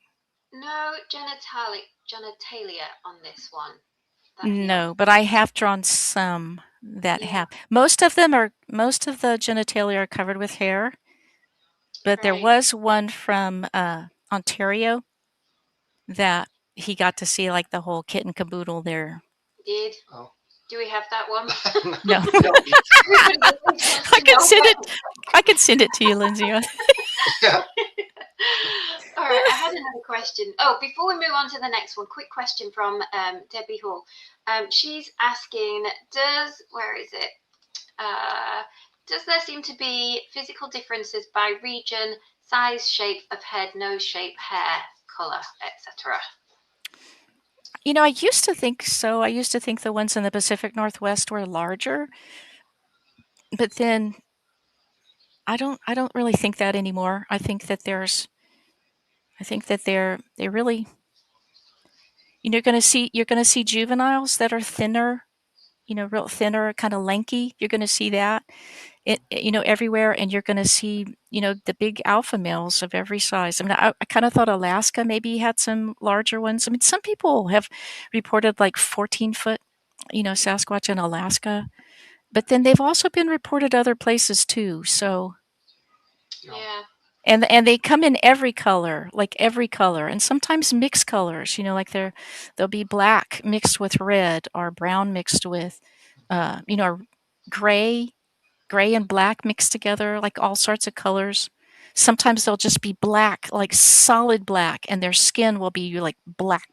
No genitalia on this one. No, but I have drawn some that have. Most of the genitalia are covered with hair. But there was one from Ontario that he got to see, like the whole kit and caboodle there. Did? Oh. Do we have that one? No. I can send it to you, Lindsay. Yeah. All right, I had another question. Oh, before we move on to the next one, quick question from Debbie Hall. She's asking, does there seem to be physical differences by region, size, shape of head, nose shape, hair, color, etc.? I used to think so. I used to think the ones in the Pacific Northwest were larger, but then I don't really think that anymore. I think that they really, you're going to see juveniles that are thinner, real thinner, kind of lanky. You're going to see that, everywhere, and you're going to see, the big alpha males of every size. I mean, I kind of thought Alaska maybe had some larger ones. I mean, some people have reported like 14-foot, Sasquatch in Alaska, but then they've also been reported other places too. So Yeah. And they come in every color, and sometimes mixed colors. Like they'll be black mixed with red, or brown mixed with, or gray, gray and black mixed together, like all sorts of colors. Sometimes they'll just be black, like solid black, and their skin will be like black,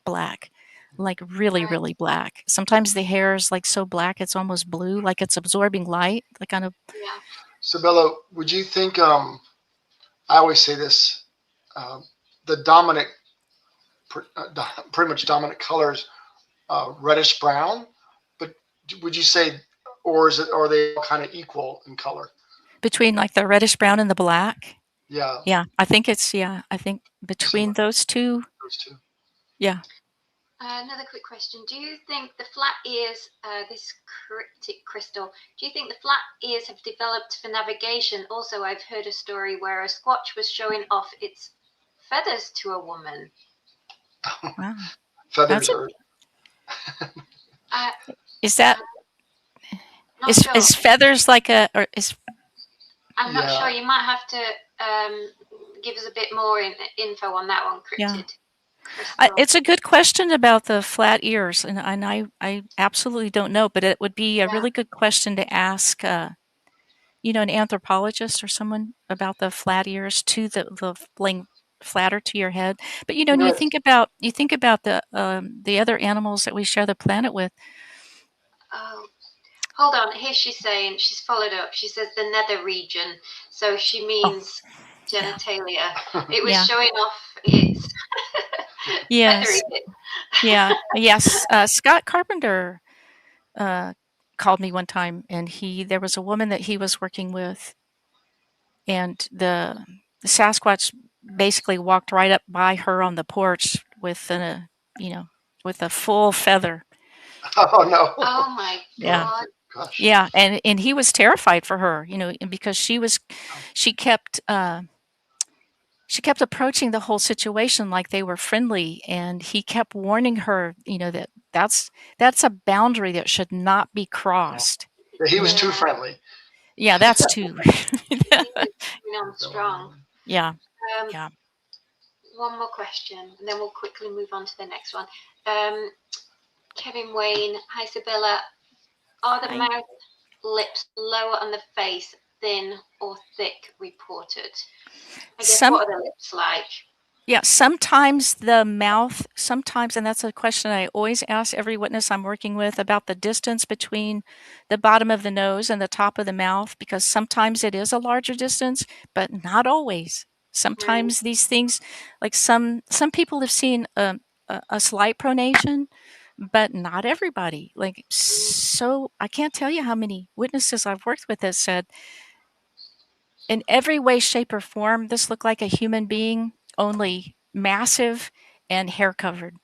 like really, Right. really black. Sometimes the hair is like so black it's almost blue, like it's absorbing light, like kind of. Yeah. Sybilla, would you think? I always say this: the dominant, pretty much dominant colors, reddish brown. But would you say, or are they all kind of equal in color? Between like the reddish brown and the black. Yeah, I think between those two. those two. Yeah. Another quick question. Do you think the flat ears, this cryptic crystal, do you think the flat ears have developed for navigation? Also, I've heard a story where a squatch was showing off its feathers to a woman. Wow. Feathers are. Is that Not sure. is feathers like a, or is? I'm not Yeah. sure. You might have to give us a bit more info on that one, cryptid. Yeah. Crystal. It's a good question about the flat ears, and I absolutely don't know, but it would be a Yeah. really good question to ask, an anthropologist or someone about the flat ears, to the laying flatter to your head. But when you Yes. think about the other animals that we share the planet with. Oh, hold on. Here she's saying, she's followed up. She says the nether region. So she means genitalia. It was Yeah. showing off its Yes. feathery bit. Yeah. Yes. Scott Carpenter called me one time, and there was a woman that he was working with, and the Sasquatch basically walked right up by her on the porch with a full feather. Oh no. Oh my Yeah. God. Gosh. Yeah, and he was terrified for her, because she kept approaching the whole situation like they were friendly, and he kept warning her, that that's a boundary that should not be crossed. Yeah, he was Yeah. too friendly. Yeah, that's too. Strong. Yeah. Um, Yeah. One more question, and then we'll quickly move on to the next one. Kevin Wayne, hi Sybilla. Are the Hi. mouth, lips lower on the face, thin or thick reported? I guess what are the lips like? Yeah, sometimes the mouth, and that's a question I always ask every witness I'm working with, about the distance between the bottom of the nose and the top of the mouth, because sometimes it is a larger distance, but not always. Sometimes these things, like some people have seen a slight pronation, but not everybody. So I can't tell you how many witnesses I've worked with that said, in every way, shape, or form, this looked like a human being, only massive and hair covered.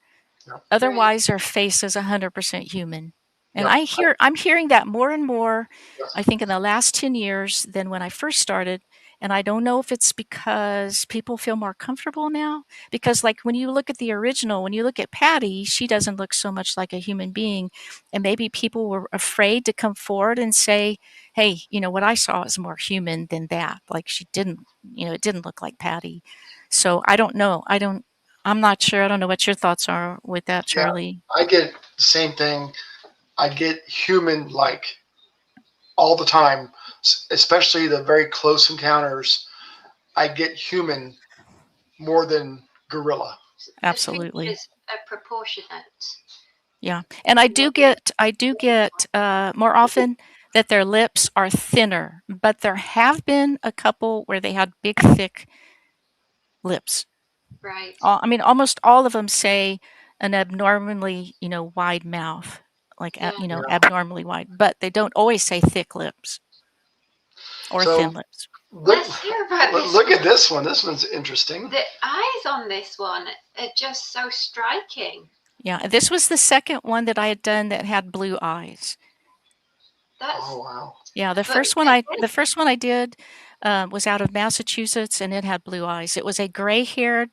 Yeah. Otherwise, their face is 100% human. And Yeah. I'm hearing that more and more, Yes. I think, in the last 10 years than when I first started. And I don't know if it's because people feel more comfortable now. Because, like, when you look at the original, when you look at Patty, she doesn't look so much like a human being. And maybe people were afraid to come forward and say, hey, what I saw is more human than that. Like, she didn't, it didn't look like Patty. So I don't know. I'm not sure. I don't know what your thoughts are with that, Charlie. I get the same thing. I get human-like all the time, especially the very close encounters. I get human more than gorilla. Absolutely. The features are proportionate. Yeah. And I do get more often that their lips are thinner, but there have been a couple where they had big, thick lips. Right. I mean, almost all of them say an abnormally, wide mouth, like, Yeah. abnormally wide, but they don't always say thick lips or So, thin lips. Let's hear about this. Look at this one. This one's interesting. The eyes on this one are just so striking. Yeah, this was the second one that I had done that had blue eyes. Oh wow! Yeah, the first one I did was out of Massachusetts, and it had blue eyes. It was a gray-haired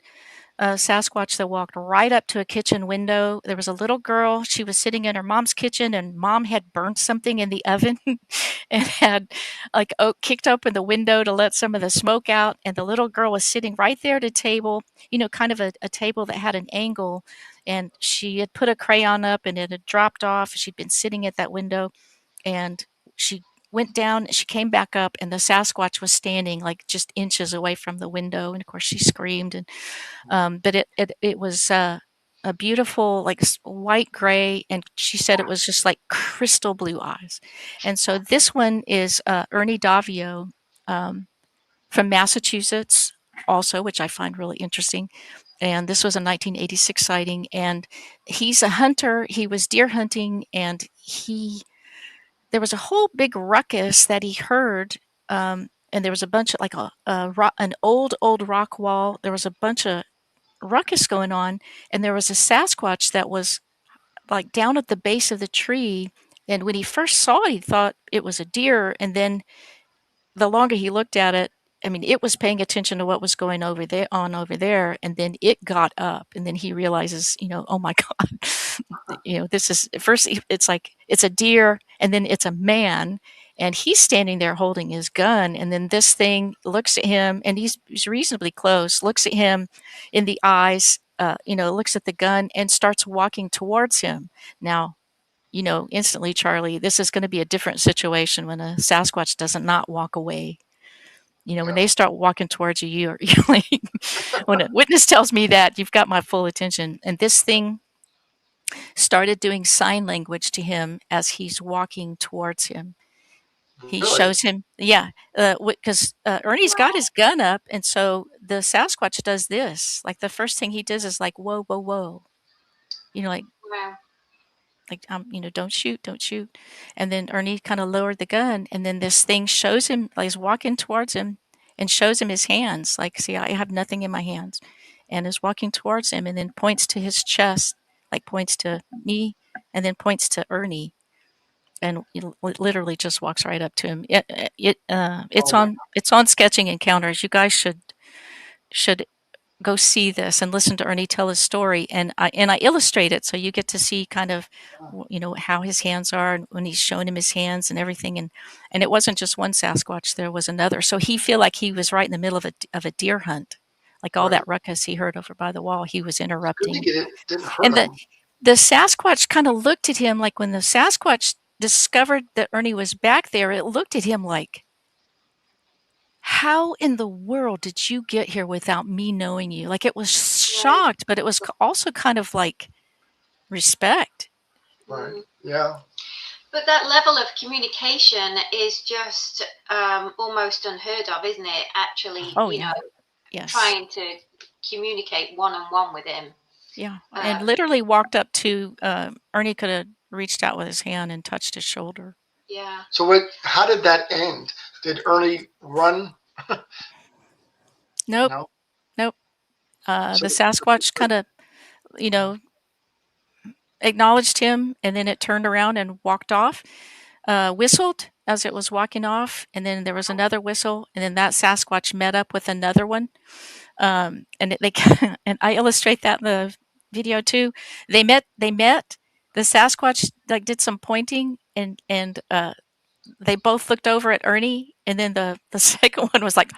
a Sasquatch that walked right up to a kitchen window. There was a little girl. She was sitting in her mom's kitchen, and mom had burnt something in the oven and had like kicked open the window to let some of the smoke out. And the little girl was sitting right there at a table, kind of a table that had an angle. And she had put a crayon up and it had dropped off. She'd been sitting at that window, and she went down, she came back up, and the Sasquatch was standing like just inches away from the window. And of course she screamed. And but it was a beautiful like white gray, and she said it was just like crystal blue eyes. And so this one is Ernie Davio, from Massachusetts also, which I find really interesting. And this was a 1986 sighting, and he's a hunter. He was deer hunting, and there was a whole big ruckus that he heard. And there was a bunch of like an old rock wall. There was a bunch of ruckus going on, and there was a Sasquatch that was like down at the base of the tree. And when he first saw it, he thought it was a deer, and then the longer he looked at it, I mean, it was paying attention to what was going over there, and then it got up, and then he realizes, oh my God, this is first. It's like it's a deer, and then it's a man, and he's standing there holding his gun, and then this thing looks at him, and he's reasonably close, looks at him in the eyes, looks at the gun, and starts walking towards him. Now, instantly, Charlie, this is going to be a different situation when a Sasquatch does not walk away. When they start walking towards you, you're like, when a witness tells me that, you've got my full attention. And this thing started doing sign language to him as he's walking towards him. He shows him, because Ernie's got his gun up, and so the Sasquatch does this. Like the first thing he does is like, whoa, whoa, whoa. Like, wow. Like, don't shoot, don't shoot. And then Ernie kind of lowered the gun, and then this thing shows him, like, he's walking towards him and shows him his hands. Like, see, I have nothing in my hands, and is walking towards him, and then points to his chest, like points to me, and then points to Ernie, and literally just walks right up to him. It's on Sketching Encounters. You guys should go see this and listen to Ernie tell his story, and I illustrate it so you get to see kind of how his hands are, and when he's showing him his hands and everything, and it wasn't just one Sasquatch, there was another. So he feel like he was right in the middle of a deer hunt, like all that ruckus he heard over by the wall, he was interrupting. Good to get it. Didn't hurt And him. the Sasquatch kind of looked at him, like when the Sasquatch discovered that Ernie was back there, it looked at him like, how in the world did you get here without me knowing you? Like, it was shocked, but it was also kind of like respect. Right. Yeah. But that level of communication is just almost unheard of, isn't it? Actually, Yes. Trying to communicate one-on-one with him. Yeah, and literally walked up to Ernie, could have reached out with his hand and touched his shoulder. Yeah. So how did that end? Did Ernie run? Nope. The Sasquatch kind of, acknowledged him, and then it turned around and walked off, whistled as it was walking off, and then there was another whistle, and then that Sasquatch met up with another one, and and I illustrate that in the video too. They met. The Sasquatch like did some pointing, and they both looked over at Ernie, and then the second one was like,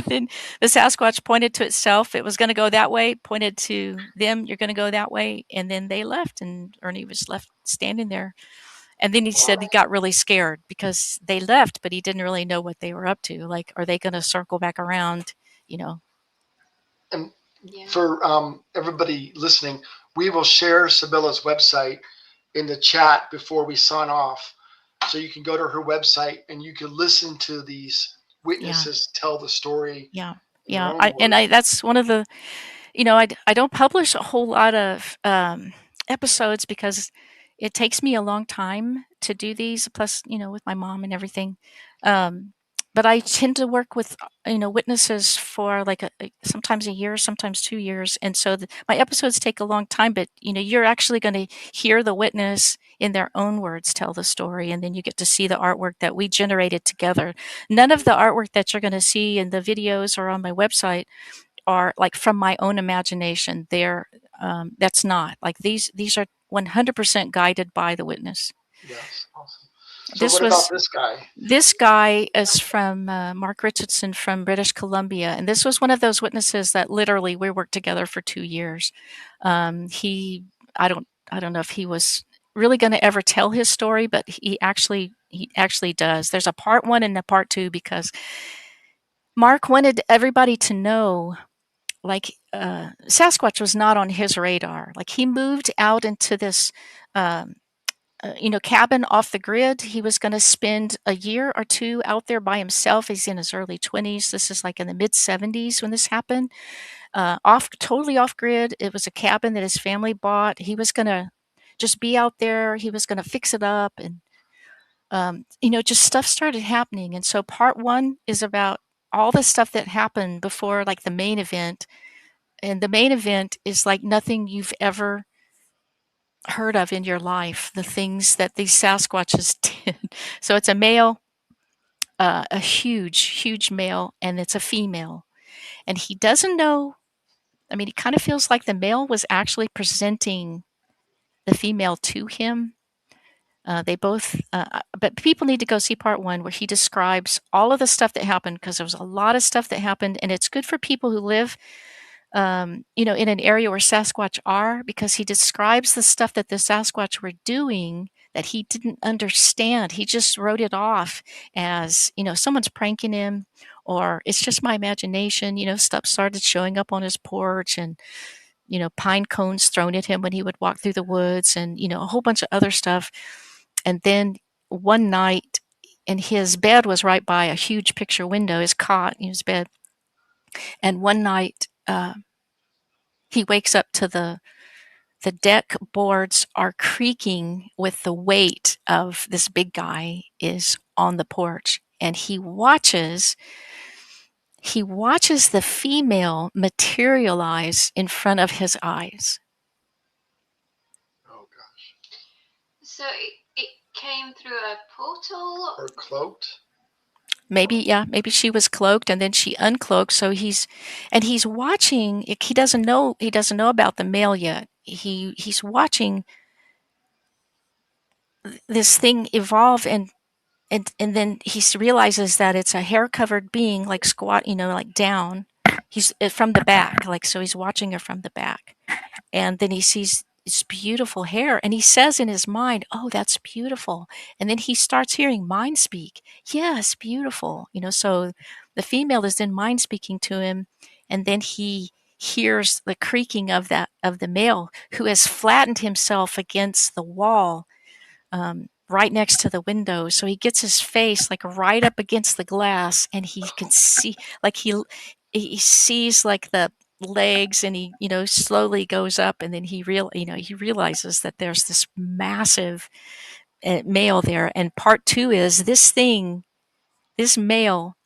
then the Sasquatch pointed to itself. It was going to go that way, pointed to them, you're going to go that way. And then they left, and Ernie was left standing there. And then he said he got really scared because they left, but he didn't really know what they were up to. Like, are they going to circle back around, And for everybody listening, we will share Sybilla's website in the chat before we sign off. So you can go to her website and you can listen to these witnesses tell the story. That's one of the, I don't publish a whole lot of episodes because it takes me a long time to do these. Plus, with my mom and everything. but I tend to work with, witnesses for like sometimes a year, sometimes 2 years. And so my episodes take a long time, but you're actually going to hear the witness in their own words tell the story. And then you get to see the artwork that we generated together. None of the artwork that you're going to see in the videos or on my website are like from my own imagination. That's not like these are 100% guided by the witness. Yes, awesome. So what about this guy? This guy is from Mark Richardson from British Columbia, and this was one of those witnesses that literally we worked together for 2 years. I don't know if he was really going to ever tell his story, but he actually does. There's a part 1 and a part 2 because Mark wanted everybody to know, like, Sasquatch was not on his radar. Like, he moved out into this cabin off the grid. He was going to spend a year or 2 out there by himself. He's in his early 20s. This is like in the mid 70s when this happened. Totally off grid. It was a cabin that his family bought. He was going to just be out there. He was going to fix it up, and just stuff started happening. And so part 1 is about all the stuff that happened before, like, the main event. And the main event is like nothing you've ever heard of in your life, the things that these Sasquatches did. So it's a male, a huge male, and it's a female. And he doesn't know, he kind of feels like the male was actually presenting the female to him. They both, but people need to go see part 1 where he describes all of the stuff that happened, because there was a lot of stuff that happened, and it's good for people who live in an area where Sasquatch are, because he describes the stuff that the Sasquatch were doing that he didn't understand. He just wrote it off as, someone's pranking him, or it's just my imagination. Stuff started showing up on his porch, and, pine cones thrown at him when he would walk through the woods, and, a whole bunch of other stuff. And then one night, and his bed was right by a huge picture window, his cot, his bed. And one night, he wakes up to the deck boards are creaking with the weight of this big guy is on the porch, and he watches the female materialize in front of his eyes. Oh gosh. So it came through a portal? Or cloaked? Maybe she was cloaked, and then she uncloaked. So he's watching. He doesn't know about the male yet. He's watching this thing evolve, and then he realizes that it's a hair-covered being, like squat, like down. He's from the back, like, so he's watching her from the back, and then he sees this beautiful hair, and he says in his mind, "Oh, that's beautiful." And then he starts hearing mind speak. Yes, beautiful. So the female is then mind speaking to him, and then he hears the creaking of the male, who has flattened himself against the wall, right next to the window. So he gets his face like right up against the glass, and he can see, like, he sees like the legs, and he slowly goes up, and then he realizes that there's this massive male there. And part 2 is this male,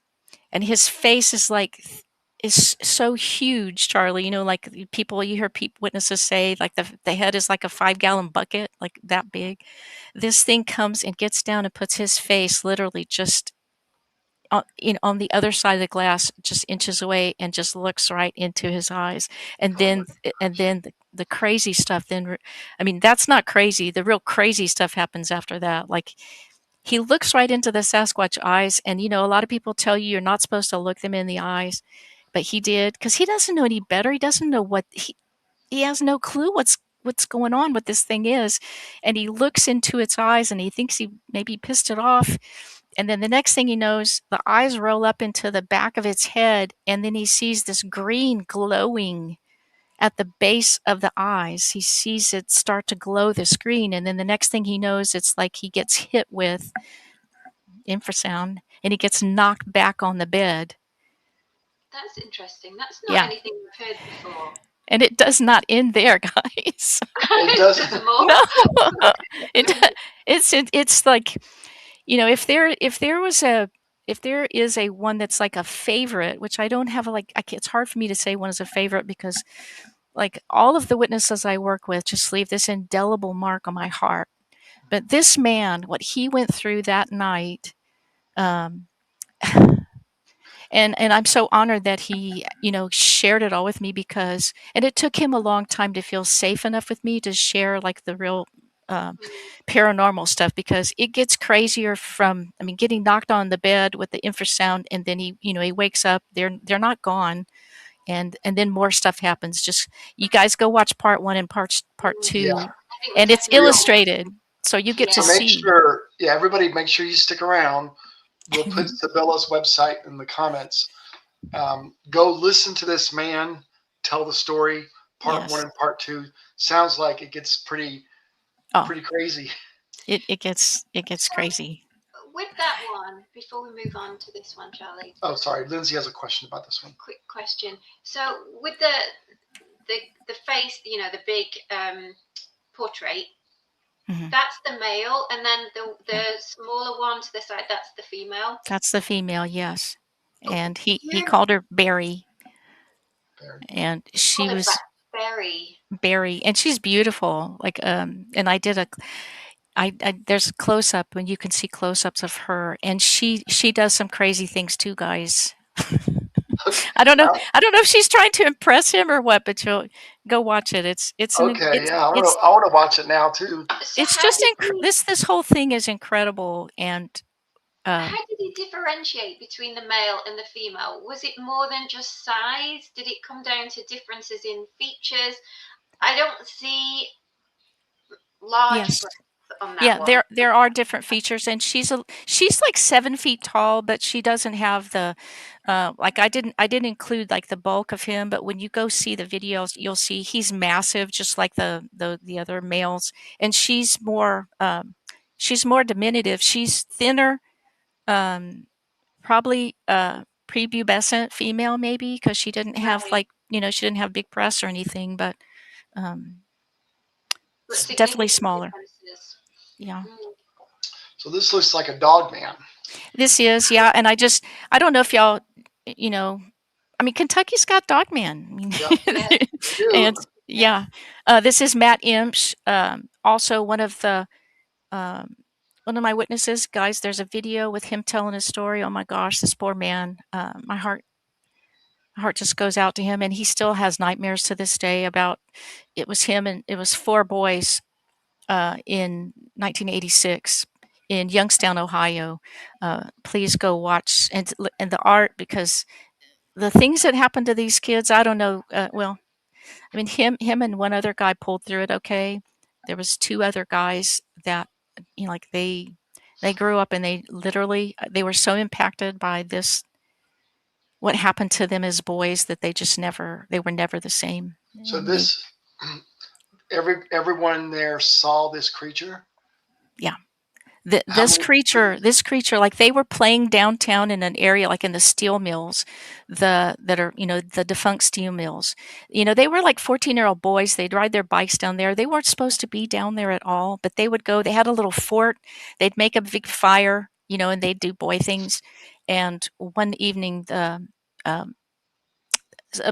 and his face is so huge, Charlie. Like you hear witnesses say, like the head is like a 5-gallon bucket, like that big. This thing comes and gets down and puts his face literally just on the other side of the glass, just inches away, and just looks right into his eyes. And then the crazy stuff. That's not crazy. The real crazy stuff happens after that. Like, he looks right into the Sasquatch eyes, and a lot of people tell you you're not supposed to look them in the eyes, but he did, because he doesn't know any better. He doesn't know what he has no clue what's going on, what this thing is. And he looks into its eyes, and he thinks he maybe pissed it off. And then the next thing he knows, the eyes roll up into the back of its head, and then he sees this green glowing at the base of the eyes. He sees it start to glow this green, and then the next thing he knows, it's like he gets hit with infrasound, and he gets knocked back on the bed. That's interesting. That's not anything we've heard before. And it does not end there, guys. It doesn't. No. It's like, if there was is a one that's like a favorite, which I don't have it's hard for me to say one is a favorite because like all of the witnesses I work with just leave this indelible mark on my heart. But this man, what he went through that night, um, and I'm so honored that he, shared it all with me because, and it took him a long time to feel safe enough with me to share like the real paranormal stuff because it gets crazier from, getting knocked on the bed with the infrasound, and then he wakes up. They're not gone, and then more stuff happens. Just you guys go watch part 1 and part Yeah. 2, and it's Real. illustrated, so you get to So make see. sure, everybody make sure you stick around. We'll put Sybilla's website in the comments. Go listen to this man tell the story, part Yes. 1 and part 2. Sounds like it gets pretty crazy. It gets crazy. With that one, before we move on to this one, Charlie. Oh, sorry. Lindsay has a question about this one. Quick question. So with the face, the big portrait, that's the male, and then the smaller one to the side, that's the female. That's the female, yes. And he called her Barry. And she was Barry, and she's beautiful. Like and I did there's a close up when you can see close ups of her, and she does some crazy things too, guys. I don't know if she's trying to impress him or what, but you'll go watch it. It's okay. I want to watch it now too. It's just this whole thing is incredible. And how did he differentiate between the male and the female? Was it more than just size? Did it come down to differences in features? I don't see large breasts on that one. there are different features, and she's like 7 feet tall, but she doesn't have the like I didn't include like the bulk of him, but when you go see the videos, you'll see he's massive, just like the other males, and she's more diminutive. She's thinner, probably prepubescent female, maybe, because she didn't have she didn't have big breasts or anything, but definitely smaller. Yeah. So this looks like a dog man. This is, yeah, and I don't know if y'all, Kentucky's got dog man. And this is Matt Imsch, also one of my witnesses. Guys, there's a video with him telling his story. Oh my gosh, this poor man. My heart just goes out to him, and he still has nightmares to this day about it was him, and it was 4 boys in 1986 in Youngstown, Ohio. Please go watch and the art, because the things that happened to these kids, I don't know. Him and one other guy pulled through it okay. There was 2 other guys that, they grew up, and they were so impacted by this, what happened to them as boys, that they were never the same. So this, everyone there saw this creature? Yeah. This creature, like they were playing downtown in an area like in the steel mills, that are, the defunct steel mills. They were like 14-year-old boys. They'd ride their bikes down there. They weren't supposed to be down there at all, but they would go. They had a little fort. They'd make a big fire, and they'd do boy things. And one evening, a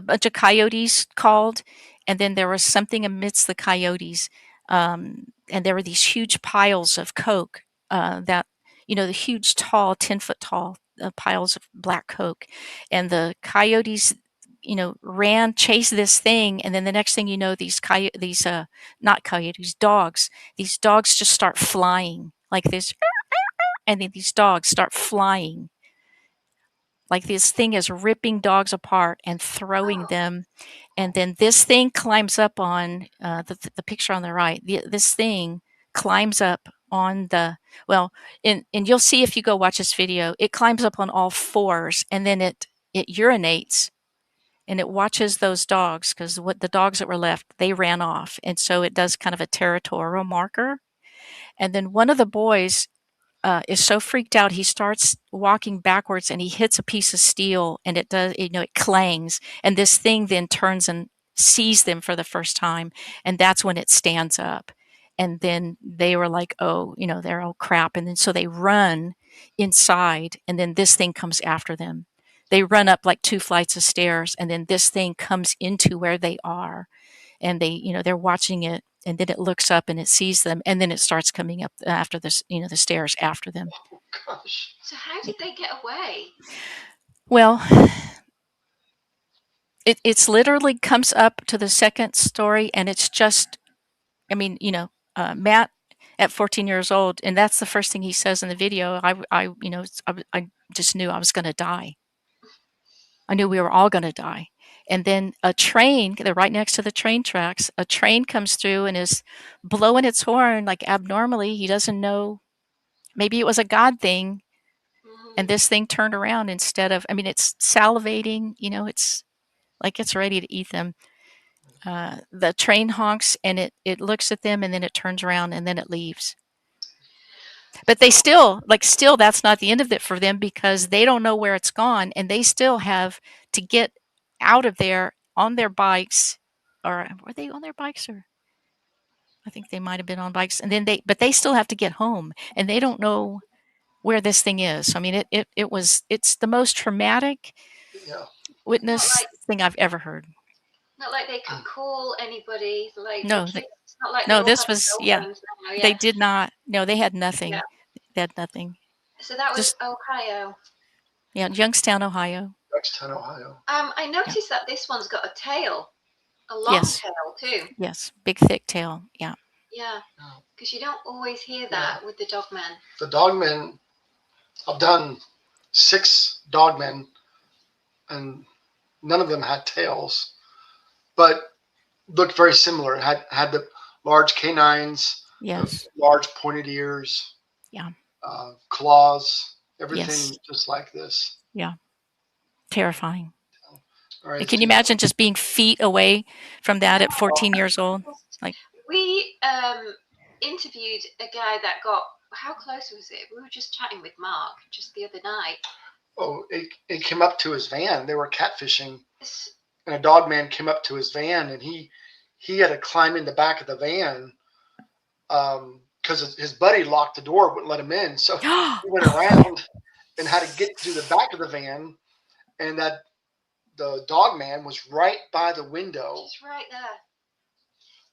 bunch of coyotes called, and then there was something amidst the coyotes, and there were these huge piles of coke. That the huge tall 10-foot tall piles of black coke, and the coyotes chased this thing, and then the next thing you know, dogs, these dogs just start flying like this, and then these dogs start flying like this thing is ripping dogs apart and throwing them, and then this thing climbs up on the picture on the right. This thing climbs up on and you'll see if you go watch this video, it climbs up on all 4s, and then it urinates, and it watches those dogs, because the dogs that were left, they ran off, and so it does kind of a territorial marker. And then one of the boys is so freaked out, he starts walking backwards, and he hits a piece of steel, and it clangs, and this thing then turns and sees them for the first time, and that's when it stands up. And then they were like, oh, they're, oh crap. And then so they run, inside, and then this thing comes after them. They run up like 2 flights of stairs, and then this thing comes into where they are, and they're watching it, and then it looks up and it sees them, and then it starts coming up after this, the stairs after them. Oh gosh. So how did they get away? Well, it's literally comes up to the second story, and it's just, Matt at 14 years old, and that's the first thing he says in the video. I just knew I was going to die. I knew we were all going to die. And then a train, they're right next to the train tracks, a train comes through and is blowing its horn like abnormally. He doesn't know. Maybe it was a God thing. And this thing turned around instead of, it's salivating, it's like it's ready to eat them. The train honks and it looks at them, and then it turns around and then it leaves. But they still, that's not the end of it for them, because they don't know where it's gone, and they still have to get out of there on their bikes. Or were they on their bikes? Or I think they might have been on bikes. And then but they still have to get home, and they don't know where this thing is. It's the most traumatic witness thing I've ever heard. Not like they could call anybody. No, it's not like this was They did not. No, they had nothing. Yeah. They had nothing. So that was Ohio. Yeah, Youngstown, Ohio. Youngstown, Ohio. I noticed that this one's got a tail, a long tail too. Yes, big thick tail. Yeah. Yeah, because you don't always hear that with the dogmen. The dogmen, I've done 6 dogmen, and none of them had tails, but looked very similar. Had the large canines, yes, large pointed ears, claws, everything just like this. Yeah, terrifying. Right. Can you imagine just being feet away from that at 14 years old? We interviewed a guy that got, how close was it? We were just chatting with Mark just the other night. Oh, it came up to his van. They were catfishing, and a dog man came up to his van, and he had to climb in the back of the van because his buddy locked the door, wouldn't let him in. So he went around and had to get to the back of the van, and the dog man was right by the window. Just right there.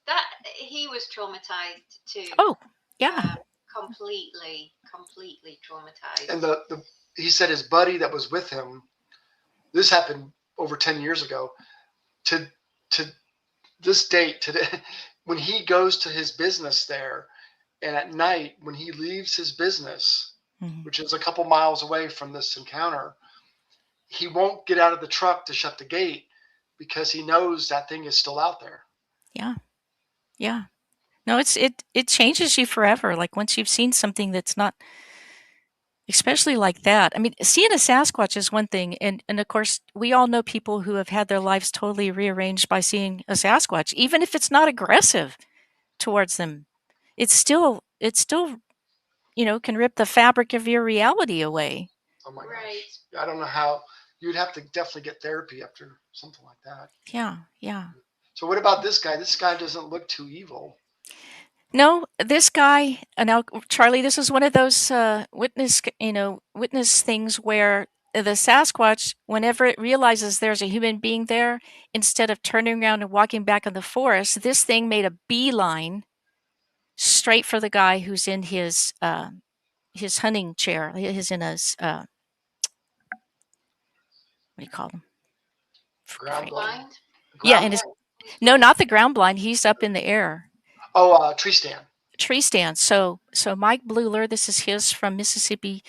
That he was traumatized too. Oh, yeah. Completely traumatized. And he said his buddy that was with him, this happened over 10 years ago, to this date today, when he goes to his business there, and at night when he leaves his business, which is a couple miles away from this encounter, he won't get out of the truck to shut the gate because he knows that thing is still out there. Yeah. Yeah. No, it changes you forever. Like once you've seen something that's not, especially like that. Seeing a Sasquatch is one thing. And of course, we all know people who have had their lives totally rearranged by seeing a Sasquatch, even if it's not aggressive towards them. It's still, can rip the fabric of your reality away. Oh my gosh. I don't know how. You'd have to definitely get therapy after something like that. Yeah, yeah. So what about this guy? This guy doesn't look too evil. No, this guy, now Charlie, this is one of those witness things where the Sasquatch, whenever it realizes there's a human being there, instead of turning around and walking back in the forest, this thing made a beeline straight for the guy who's in his hunting chair. He's in his what do you call them? Ground blind? Yeah, no, not the ground blind. He's up in the air. Oh, tree stand. Tree stand. So Mike Bluler, this is his from Mississippi.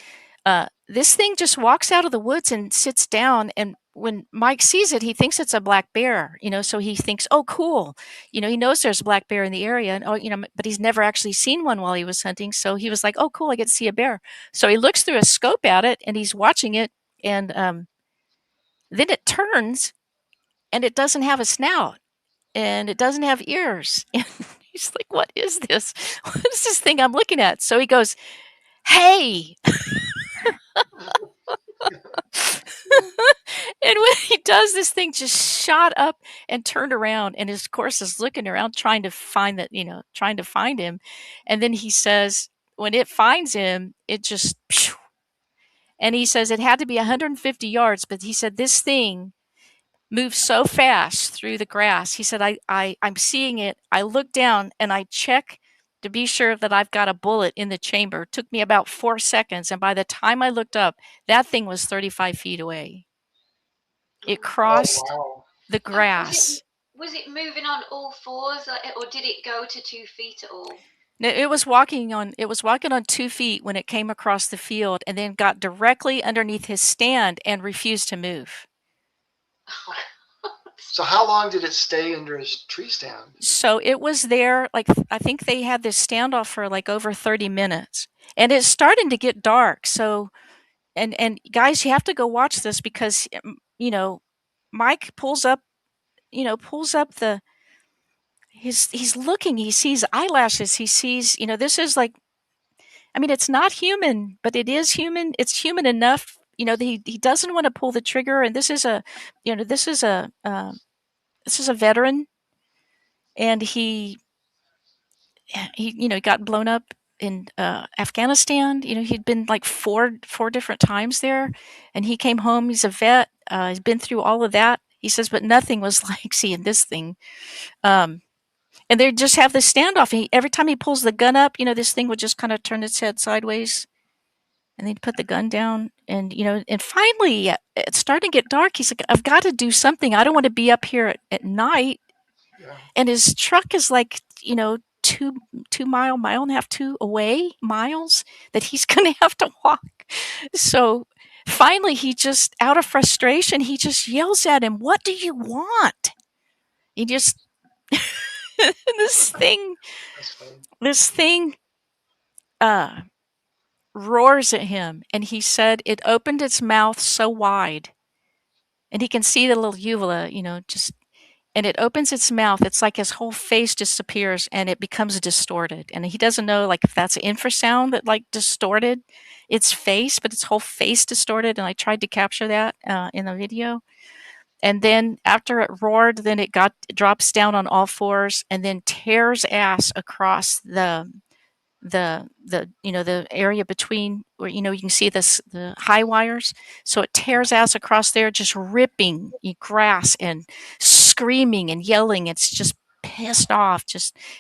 This thing just walks out of the woods and sits down. And when Mike sees it, he thinks it's a black bear. So he thinks, oh, cool. He knows there's a black bear in the area, and but he's never actually seen one while he was hunting. So he was like, oh, cool, I get to see a bear. So he looks through a scope at it, and he's watching it, and then it turns. And it doesn't have a snout, and it doesn't have ears. And he's like, what is this? What is this thing I'm looking at? So he goes, hey. And when he does, this thing just shot up and turned around, and of course is looking around trying to find him. And then he says, when it finds him, it just And he says it had to be 150 yards, but he said this thing moved so fast through the grass. He said, I'm seeing it. I look down and I check to be sure that I've got a bullet in the chamber. It took me about 4 seconds. And by the time I looked up, that thing was 35 feet away. It crossed the grass. Was it moving on all fours, or did it go to 2 feet at all? No, it was walking on 2 feet when it came across the field, and then got directly underneath his stand and refused to move. So how long did it stay under his tree stand? So it was there, like, I think they had this standoff for like over 30 minutes. And it's starting to get dark. So, and guys, you have to go watch this because, you know, Mike pulls up the, he's looking, he sees eyelashes, he sees, this is like, I mean, it's not human, but it is human. It's human enough, that he doesn't want to pull the trigger. And this is a veteran, and he got blown up in Afghanistan. He'd been like four different times there, and he came home. He's a vet. He's been through all of that. He says, but nothing was like seeing this thing. And they just have this standoff. Every time he pulls the gun up, this thing would just kind of turn its head sideways, and they'd put the gun down. And and finally, it's starting to get dark. He's like, I've got to do something. I don't want to be up here at night. Yeah. And his truck is like, 2 mile and a half, 2 away miles that he's going to have to walk. So finally, he just, out of frustration, he just yells at him, "What do you want?" He just, this thing roars at him. And he said it opened its mouth so wide, and he can see the little uvula, and it opens its mouth. It's like his whole face disappears and it becomes distorted. And he doesn't know, like, if that's infrasound that like distorted its face, but its whole face distorted. And I tried to capture that in the video. And then after it roared, then it drops down on all fours and then tears ass across the area between where, you can see the high wires. So it tears ass across there, just ripping grass and screaming and yelling. It's just pissed off,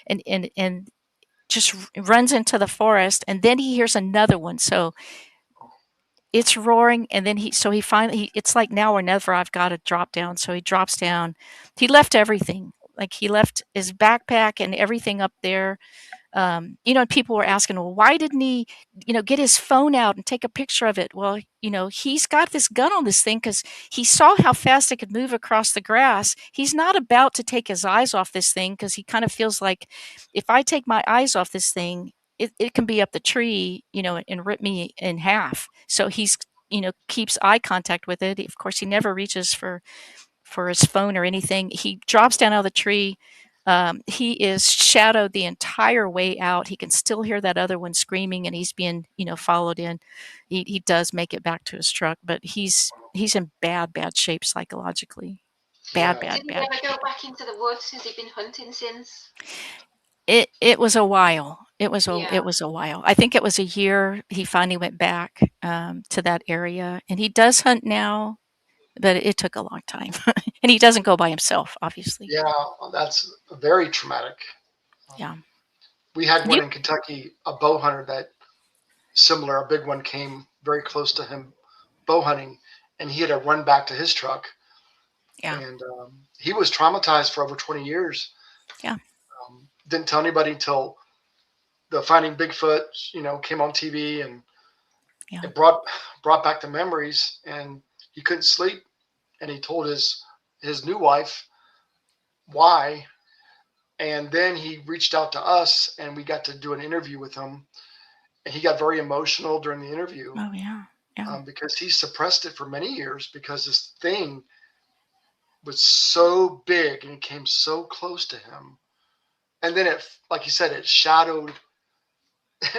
and just runs into the forest. And then he hears another one. So it's roaring. And then he finally, it's like now or never, I've got to drop down. So he drops down. He left everything. Like, he left his backpack and everything up there. People were asking, well, why didn't he, get his phone out and take a picture of it? Well, he's got this gun on this thing because he saw how fast it could move across the grass. He's not about to take his eyes off this thing because he kind of feels like, if I take my eyes off this thing, it can be up the tree, and rip me in half. So he's, keeps eye contact with it. Of course, he never reaches for his phone or anything. He drops down out of the tree. He is shadowed the entire way out. He can still hear that other one screaming, and he's being, followed in. He does make it back to his truck, but he's in bad shape psychologically. Bad. Did he ever go back into the woods? Has he been hunting since? It was a while. It was a while. I think it was a year. He finally went back to that area, and he does hunt now, but it took a long time. And he doesn't go by himself, obviously. Yeah, that's very traumatic. Yeah. We had one in Kentucky, a bow hunter that similar, a big one came very close to him bow hunting, and he had to run back to his truck. Yeah. And he was traumatized for over 20 years. Yeah. Didn't tell anybody until the Finding Bigfoot, came on TV, and it brought back the memories, and he couldn't sleep. And he told his new wife why. And then he reached out to us, and we got to do an interview with him. And he got very emotional during the interview. Oh, yeah. Because he suppressed it for many years because this thing was so big and it came so close to him. And then it, like you said, it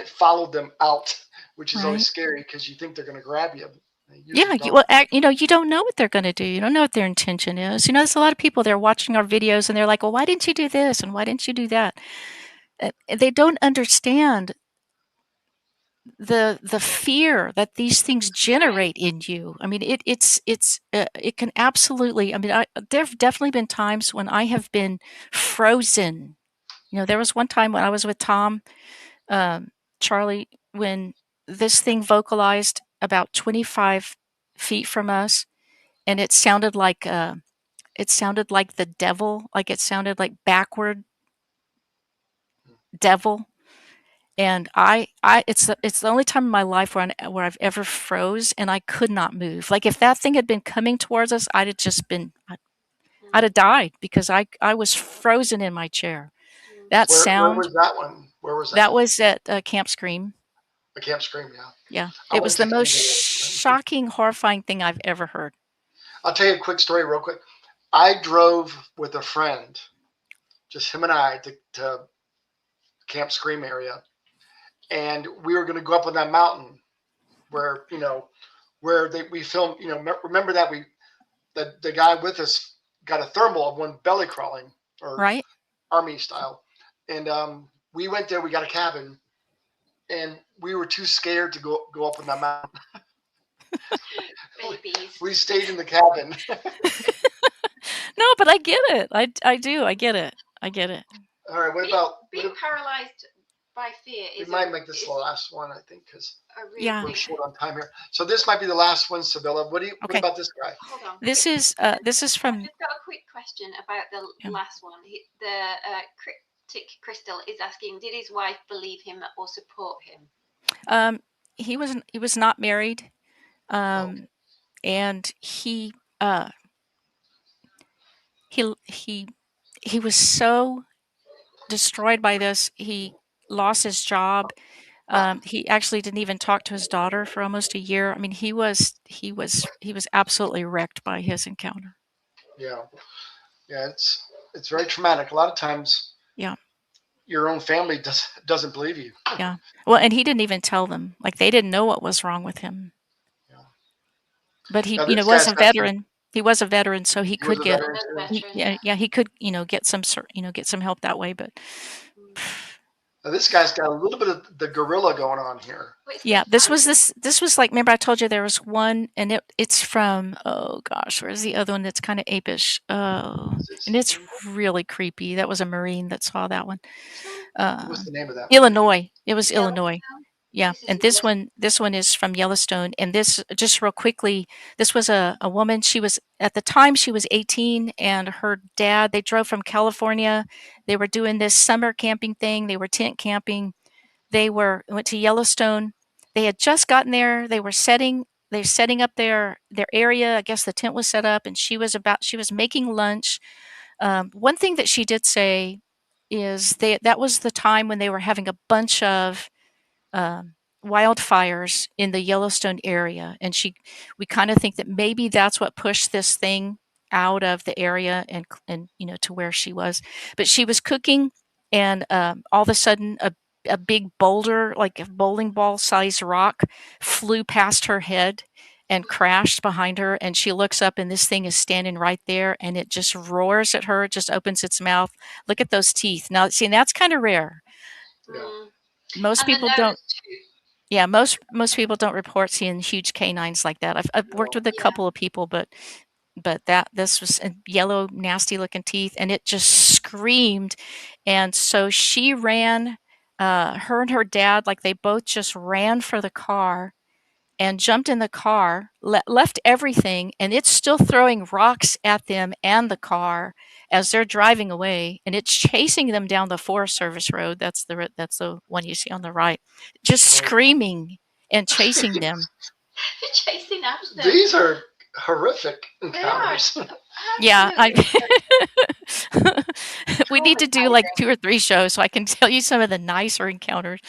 followed them out, which is always scary because you think they're going to grab you. Yeah, you don't know what they're going to do. You don't know what their intention is. There's a lot of people that are watching our videos and they're like, well, why didn't you do this? And why didn't you do that? They don't understand the fear that these things generate in you. I mean, it can absolutely. I mean, there have definitely been times when I have been frozen. You know, there was one time when I was with Tom, Charlie, when this thing vocalized about 25 feet from us, and it sounded like the devil, like it sounded like backward devil. And it's the only time in my life where I've ever froze and I could not move. Like if that thing had been coming towards us, I'd have died because I was frozen in my chair. That Where sound, was that one? Where was that was at Camp Scream. I can't scream. Yeah. Yeah, I it was won't the take most anything. shocking, horrifying thing I've ever heard. I'll tell you a quick story real quick. I drove with a friend, just him and I, to Camp Scream area, and we were going to go up on that mountain where we filmed. You know, remember that the guy with us got a thermal of one belly crawling or Right? army style, and we went there. We got a cabin, and we were too scared to go up on that mountain. Babies. We stayed in the cabin. No, but I get it. I do. I get it. I get it. All right. What about? Being paralyzed by fear We is might make this the last one, I think, because Yeah. we're short on time here. So this might be the last one, Sybilla. What Okay. about this guy? Hold on. This is from. I've just got a quick question about the last one. The cryptic crystal is asking, did his wife believe him or support him? He was not married, and he was so destroyed by this. He lost his job. He actually didn't even talk to his daughter for almost a year. I mean, he was absolutely wrecked by his encounter. Yeah, it's very traumatic. A lot of times, Yeah, your own family doesn't believe you. yeah. Well, and he didn't even tell them. Like they didn't know what was wrong with him. Yeah. But he, Now, you know, this was guy's a got some- veteran. He was a veteran, so he could was a get. veteran, too. He could, you know, get some get some help that way. But Now, this guy's got a little bit of the gorilla going on here. yeah, this was like, remember I told you there was one, and it's from, oh gosh, where's the other one that's kind of apish? Oh, and it's really creepy. That was a Marine that saw that one. What's the name of that? Illinois. It was Illinois. Yeah, This is and this one is from Yellowstone. And this, just real quickly, this was a woman. She was, at the time she was 18, and her dad, they drove from California. They were doing this summer camping thing. They were tent camping. Went to Yellowstone. They had just gotten there. They're setting up their area. I guess the tent was set up, and she was making lunch. One thing that she did say is that was the time when they were having a bunch of wildfires in the Yellowstone area, and we kind of think that maybe that's what pushed this thing out of the area and you know, to where she was. But she was cooking, and all of a sudden a big boulder, like a bowling ball sized rock, flew past her head and crashed behind her, and she looks up and this thing is standing right there, and it just roars at her. It just opens its mouth. Look at those teeth. Now, see, that's kind of rare. Most people don't. Yeah, most people don't report seeing huge canines like that. I've worked with a couple of people, but this was yellow, nasty looking teeth, and it just screamed. And so she ran. Her and her dad, like they both just ran for the car and jumped in the car, left everything, and it's still throwing rocks at them and the car as they're driving away, and it's chasing them down the Forest Service road. That's the one you see on the right, just screaming and chasing them. Chasing after them. These are horrific encounters. Yeah, we need to do like 2 or 3 shows so I can tell you some of the nicer encounters.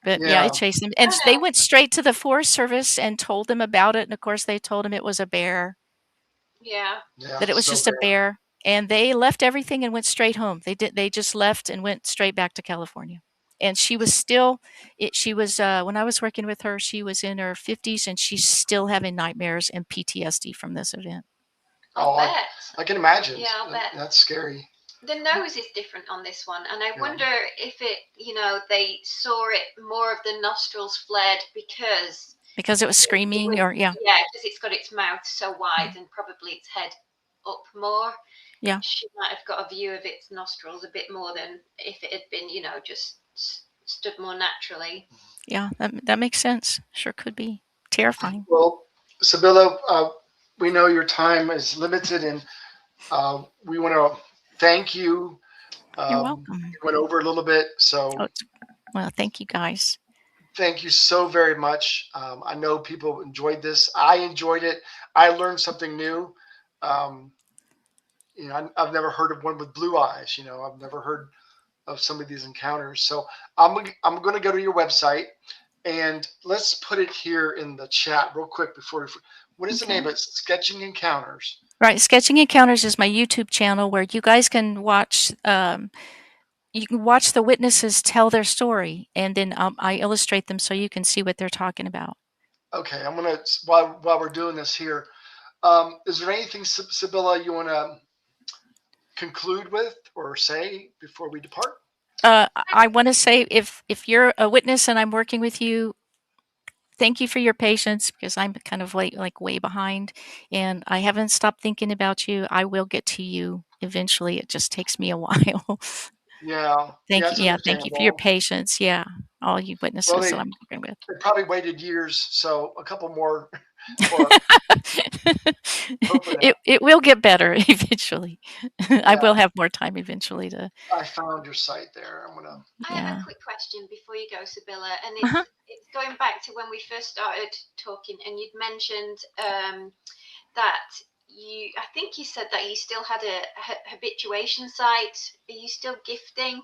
But yeah, it chased them. And they went straight to the Forest Service and told them about it. And of course, they told them it was a bear. Yeah. That it was just a bear. And they left everything and went straight home. They just left and went straight back to California. And she was still, when I was working with her, she was in her 50s, and she's still having nightmares and PTSD from this event. I can imagine. Yeah, I'll bet. That's scary. The nose is different on this one, and I Yeah. wonder if it, they saw it more of the nostrils flared because Because it was screaming, or because it's got its mouth so wide and probably its head up more. Yeah. She might have got a view of its nostrils a bit more than if it had been, just stood more naturally. Yeah, that makes sense. Sure could be terrifying. Well, Sybilla, we know your time is limited, and we want to thank you. You're You welcome. went over a little bit, so Well, thank you guys. thank you so very much. I know people enjoyed this. I enjoyed it. I learned something new. Um, I've never heard of one with blue eyes. I've never heard of some of these encounters. So I'm going to go to your website, and let's put it here in the chat real quick before. What is the name of it? Sketching Encounters. Right, Sketching Encounters is my YouTube channel where you guys can watch. You can watch the witnesses tell their story, and then I illustrate them so you can see what they're talking about. Okay, I'm gonna while we're doing this here. Is there anything, Sybilla, you want to conclude with or say before we depart? I want to say if you're a witness and I'm working with you, thank you for your patience because I'm kind of like way behind, and I haven't stopped thinking about you. I will get to you eventually. It just takes me a while. Yeah, Thank you. that's Yeah, thank you for your understandable. patience. Yeah, all you Well, witnesses that I'm working with. they probably waited years, so a couple more, or hopefully not. It will get better eventually. I Yeah, will have more time eventually to. I found your site there. I'm gonna. I have Yeah. a quick question before you go, Sybilla, and Uh-huh. it's going back to when we first started talking, and you'd mentioned that I think you said that you still had a habituation site. Are you still gifting?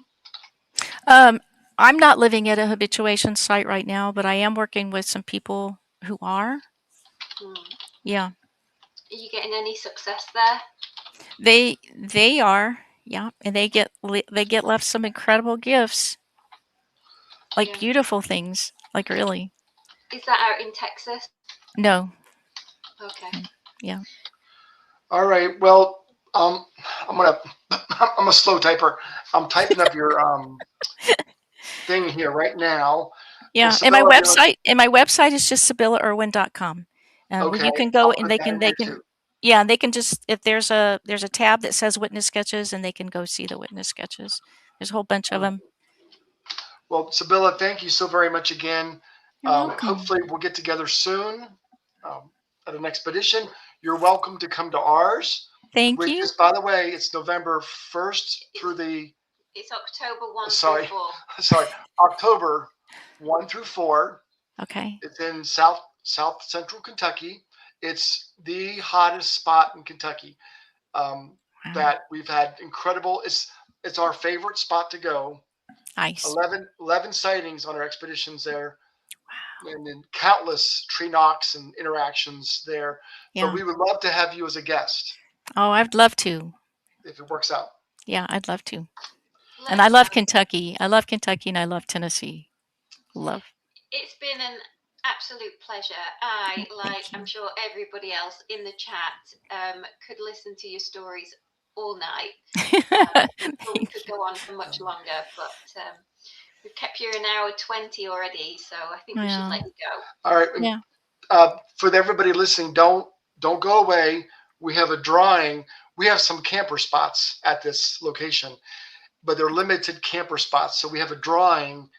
I'm not living at a habituation site right now, but I am working with some people who are. Hmm. Yeah, Are you getting any success there? they are. Yeah, and they get left some incredible gifts, like Yeah. beautiful things, like really. Is that out in Texas? No. Okay. Yeah. All right. Well, I'm gonna. I'm a slow typer. I'm typing up your thing here right now. Well, Yeah, Sybilla, and my website is just SybillaIrwin.com. Well, okay, you can go I'll and put that in they here can too. yeah, and they can just if there's a tab that says witness sketches, and they can go see the witness sketches. There's a whole bunch of them. Well, Sybilla, thank you so very much again. You're welcome. Hopefully, we'll get together soon at an expedition. You're welcome to come to ours, Thank which you. is, by the way, it's November 1st through It's October 1 sorry, through 4. sorry, October 1 through 4. Okay. It's in South Central Kentucky. It's the hottest spot in Kentucky. Wow. That we've had incredible. It's our favorite spot to go. Nice. 11 sightings on our expeditions there, and then countless tree knocks and interactions there. Yeah. But we would love to have you as a guest Oh, I'd love to. if it works out. Yeah, I'd love to. Let And I us love know. Kentucky. I love Kentucky and I love Tennessee. Love. It's been an absolute pleasure. I'm sure everybody else in the chat, could listen to your stories all night. We could go on for much longer, but we've kept you an hour 20 already, so I think we should let you go. All right. Yeah. For everybody listening, don't go away. We have a drawing. We have some camper spots at this location, but they're limited camper spots. So we have a drawing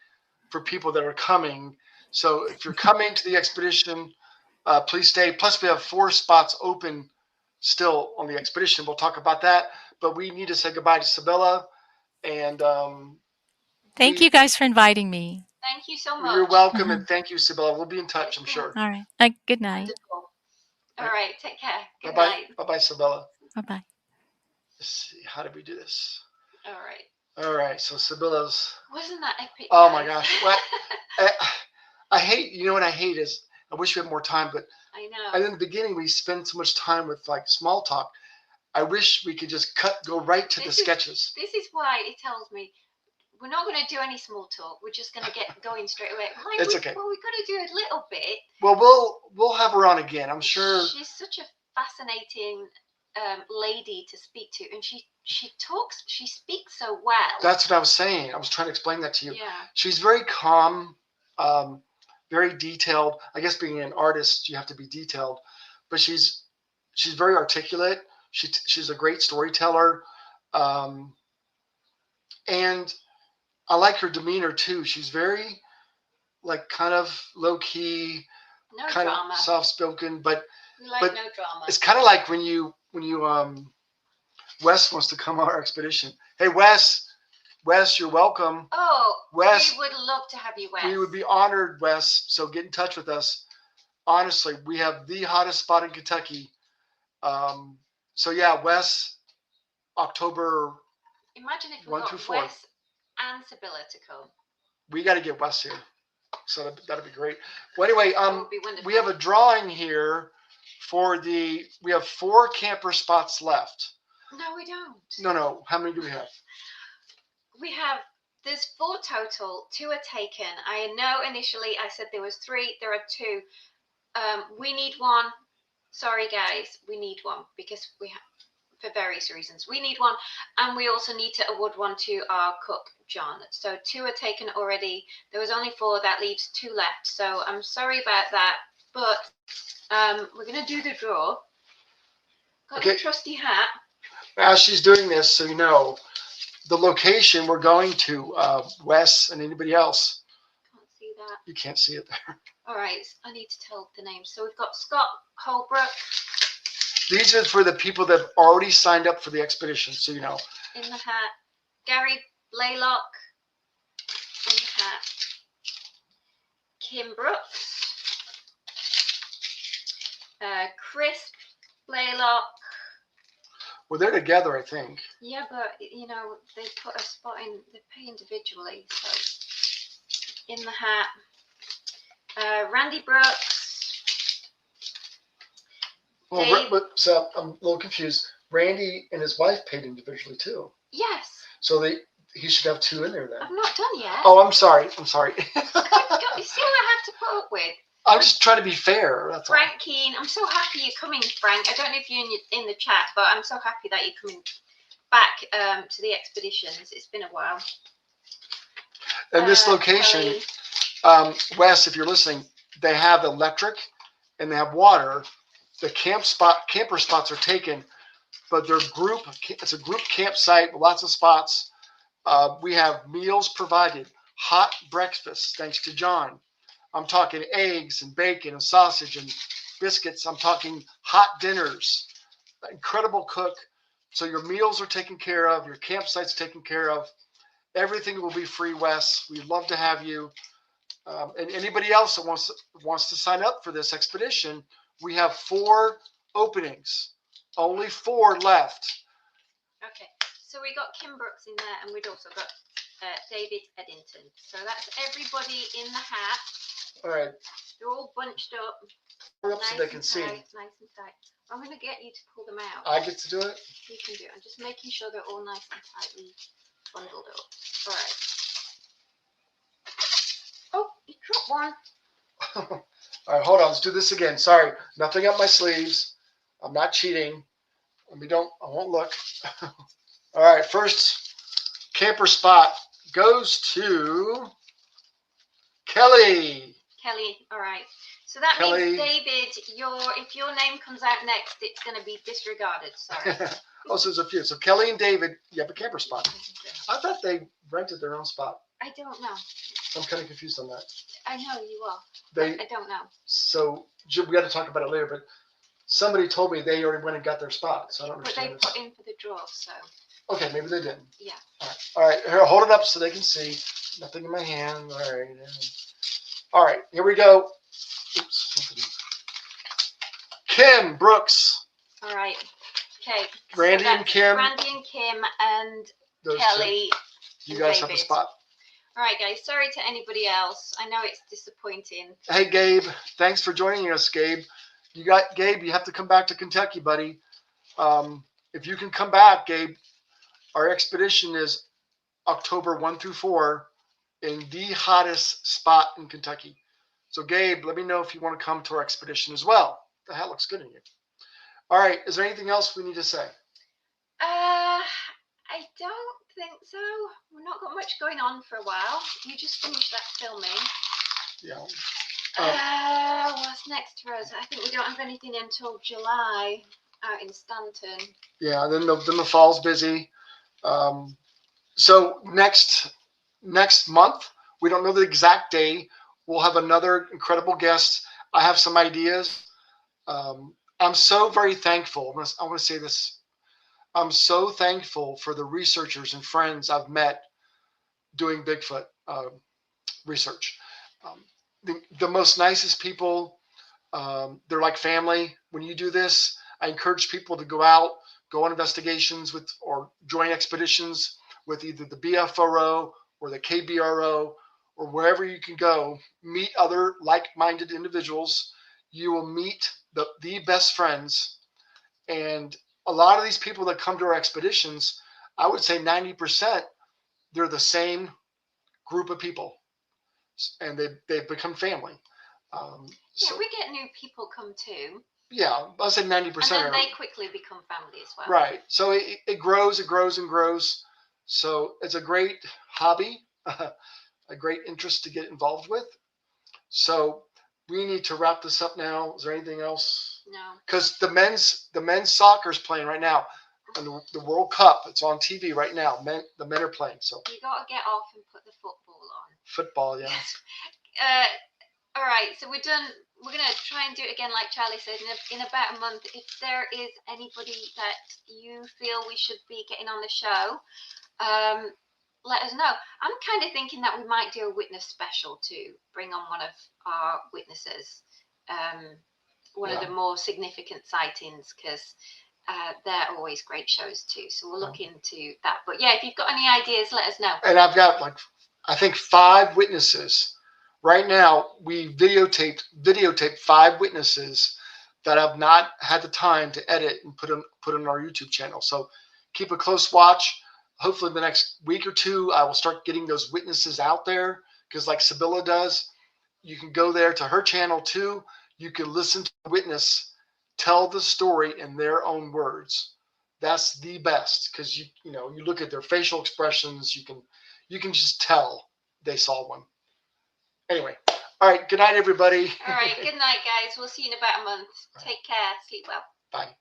for people that are coming. So if you're coming to the expedition, please stay. Plus, we have 4 spots open still on the expedition. We'll talk about that. But we need to say goodbye to Sybilla. And Thank you guys for inviting me. Thank you so much. You're welcome, and thank you, Sybilla. We'll be in touch, I'm sure. All right. Good night. Wonderful. All right. Take care. Good Bye-bye. night. Bye-bye, Sybilla. Bye-bye. Let's see. How did we do this? All right. All right. So Sybilla's. Wasn't that epic? Oh, guys? my gosh. Well, I hate, what I hate is, I wish we had more time, but I know. and in the beginning, we spend so much time with like small talk. I wish we could just go right to the sketches. This is why it tells me we're not going to do any small talk. We're just going to get going straight away. It's okay. Well, we've got to do a little bit. Well, we'll have her on again. I'm sure. She's such a fascinating lady to speak to, and she speaks so well. That's what I was saying. I was trying to explain that to you. Yeah. She's very calm, very detailed. I guess being an artist, you have to be detailed, but she's very articulate. She's a great storyteller, and I like her demeanor too. She's very like kind of low key, No kind drama. of soft spoken, but We like but no drama. it's kind of like when you Wes wants to come on our expedition. Hey Wes, you're welcome. Oh, Wes, we would love to have you, Wes. We would be honored, Wes. So get in touch with us. Honestly, we have the hottest spot in Kentucky. So yeah, Wes, October. Imagine if we 1 got through 4. Wes and Sybilla to come. We got to get Wes here. So that'd be great. Well, anyway, That would be wonderful. we have a drawing here for we have 4 camper spots left. No, we don't. No. How many do we have? There's 4 total. 2 are taken. I know initially I said there was 3. There are 2. We need 1. Sorry, guys. We need 1 because we have, for various reasons. We need 1, and we also need to award 1 to our cook, John. So 2 are taken already. There was only 4. That leaves 2 left. So I'm sorry about that, but we're going to do the draw. Got Okay. your trusty hat. As she's doing this, so you know, the location we're going to, Wes and anybody else. Can't see that. You can't see it there. All right, I need to tell the names. So we've got Scott Holbrook. These are for the people that have already signed up for the expedition, so you know. In the hat. Gary Blaylock. In the hat. Kim Brooks. Chris Blaylock. Well, they're together, I think. Yeah, but you know they put a spot in. They pay individually, so in the hat. Randy Brooks. Well, so I'm a little confused. Randy and his wife paid individually too. Yes. So he should have 2 in there then. I've not done yet. Oh, I'm sorry. You see what I have to put up with? I'm just trying to be fair. That's all. Frank Keane, I'm so happy you're coming, Frank. I don't know if you're in the chat, but I'm so happy that you're coming back to the expeditions. It's been a while. And this location, Wes, if you're listening, they have electric and they have water. The camper spots are taken, but they're it's a group campsite with lots of spots. We have meals provided, hot breakfast, thanks to John. I'm talking eggs and bacon and sausage and biscuits. I'm talking hot dinners, incredible cook. So your meals are taken care of. Your campsite's taken care of. Everything will be free, Wes. We'd love to have you. And anybody else that wants to sign up for this expedition, we have 4 openings. Only 4 left. Okay, so we got Kim Brooks in there, and we'd also got David Eddington. So that's everybody in the hat. All right. They're all bunched up. Nice so they can see. Nice and tight. I'm going to get you to pull them out. I get to do it? You can do it. I'm just making sure they're all nice and tightly bundled up. All right. Oh, you dropped one. All right, hold on. Let's do this again. Sorry, nothing up my sleeves. I'm not cheating. I won't look. All right, first camper spot goes to Kelly. Kelly, all right. So that means, David, if your name comes out next, it's going to be disregarded. Sorry. Oh, so there's a few. So Kelly and David, you have a camper spot. I thought they rented their own spot. I don't know. I'm kind of confused on that. I know you are. I don't know. So we got to talk about it later, but somebody told me they already went and got their spot, so I don't understand. But they put in for the draw, so. Okay, maybe they didn't. Yeah. All right. Here, hold it up so they can see. Nothing in my hand. All right. Here we go. Oops. Kim Brooks. All right. Okay. Randy and Kim. Randy and Kim and Those Kelly. You guys David. have a spot. All right, guys. Sorry to anybody else. I know it's disappointing. Hey, Gabe. Thanks for joining us, Gabe. Gabe, you have to come back to Kentucky, buddy. If you can come back, Gabe, our expedition is October 1 through 4 in the hottest spot in Kentucky. So, Gabe, let me know if you want to come to our expedition as well. The hat looks good in you. All right. Is there anything else we need to say? I don't think so. We've not got much going on for a while. You just finished that filming. Yeah. What's next for us? I think we don't have anything until July out in Stanton. Yeah. Then the fall's busy. So next month, we don't know the exact day. We'll have another incredible guest. I have some ideas. I'm so very thankful. I want to say this. I'm so thankful for the researchers and friends I've met doing Bigfoot research. The most nicest people. They're like family. When you do this, I encourage people to go out, go on investigations with, or join expeditions with either the BFRO or the KBRO or wherever you can go. Meet other like-minded individuals. You will meet the best friends. And a lot of these people that come to our expeditions, I would say 90%, they're the same group of people, and they've become family. So we get new people come too. Yeah, I'll say 90%. And then they quickly become family as well. Right. So it grows, and grows. So it's a great hobby, a great interest to get involved with. So we need to wrap this up now. Is there anything else? No. Because the men's soccer is playing right now, and the World Cup. It's on TV right now. The men are playing. So you got to get off and put the football on. Football, yeah. All right. So we're done. We're gonna try and do it again, like Charlie said, in about a month. If there is anybody that you feel we should be getting on the show, let us know. I'm kind of thinking that we might do a witness special to bring on one of our witnesses, one of the more significant sightings, because they're always great shows too. So we'll look into that. But yeah, if you've got any ideas, let us know. And I've got I think 5 witnesses. Right now, we videotaped 5 witnesses that have not had the time to edit and put on our YouTube channel. So keep a close watch. Hopefully the next week or 2, I will start getting those witnesses out there, because like Sybilla does, you can go there to her channel too. You can listen to the witness tell the story in their own words. That's the best, because you look at their facial expressions, you can just tell they saw one. Anyway, all right. Good night, everybody. All right. Good night, guys. We'll see you in about a month. Take care. Sleep well. Bye.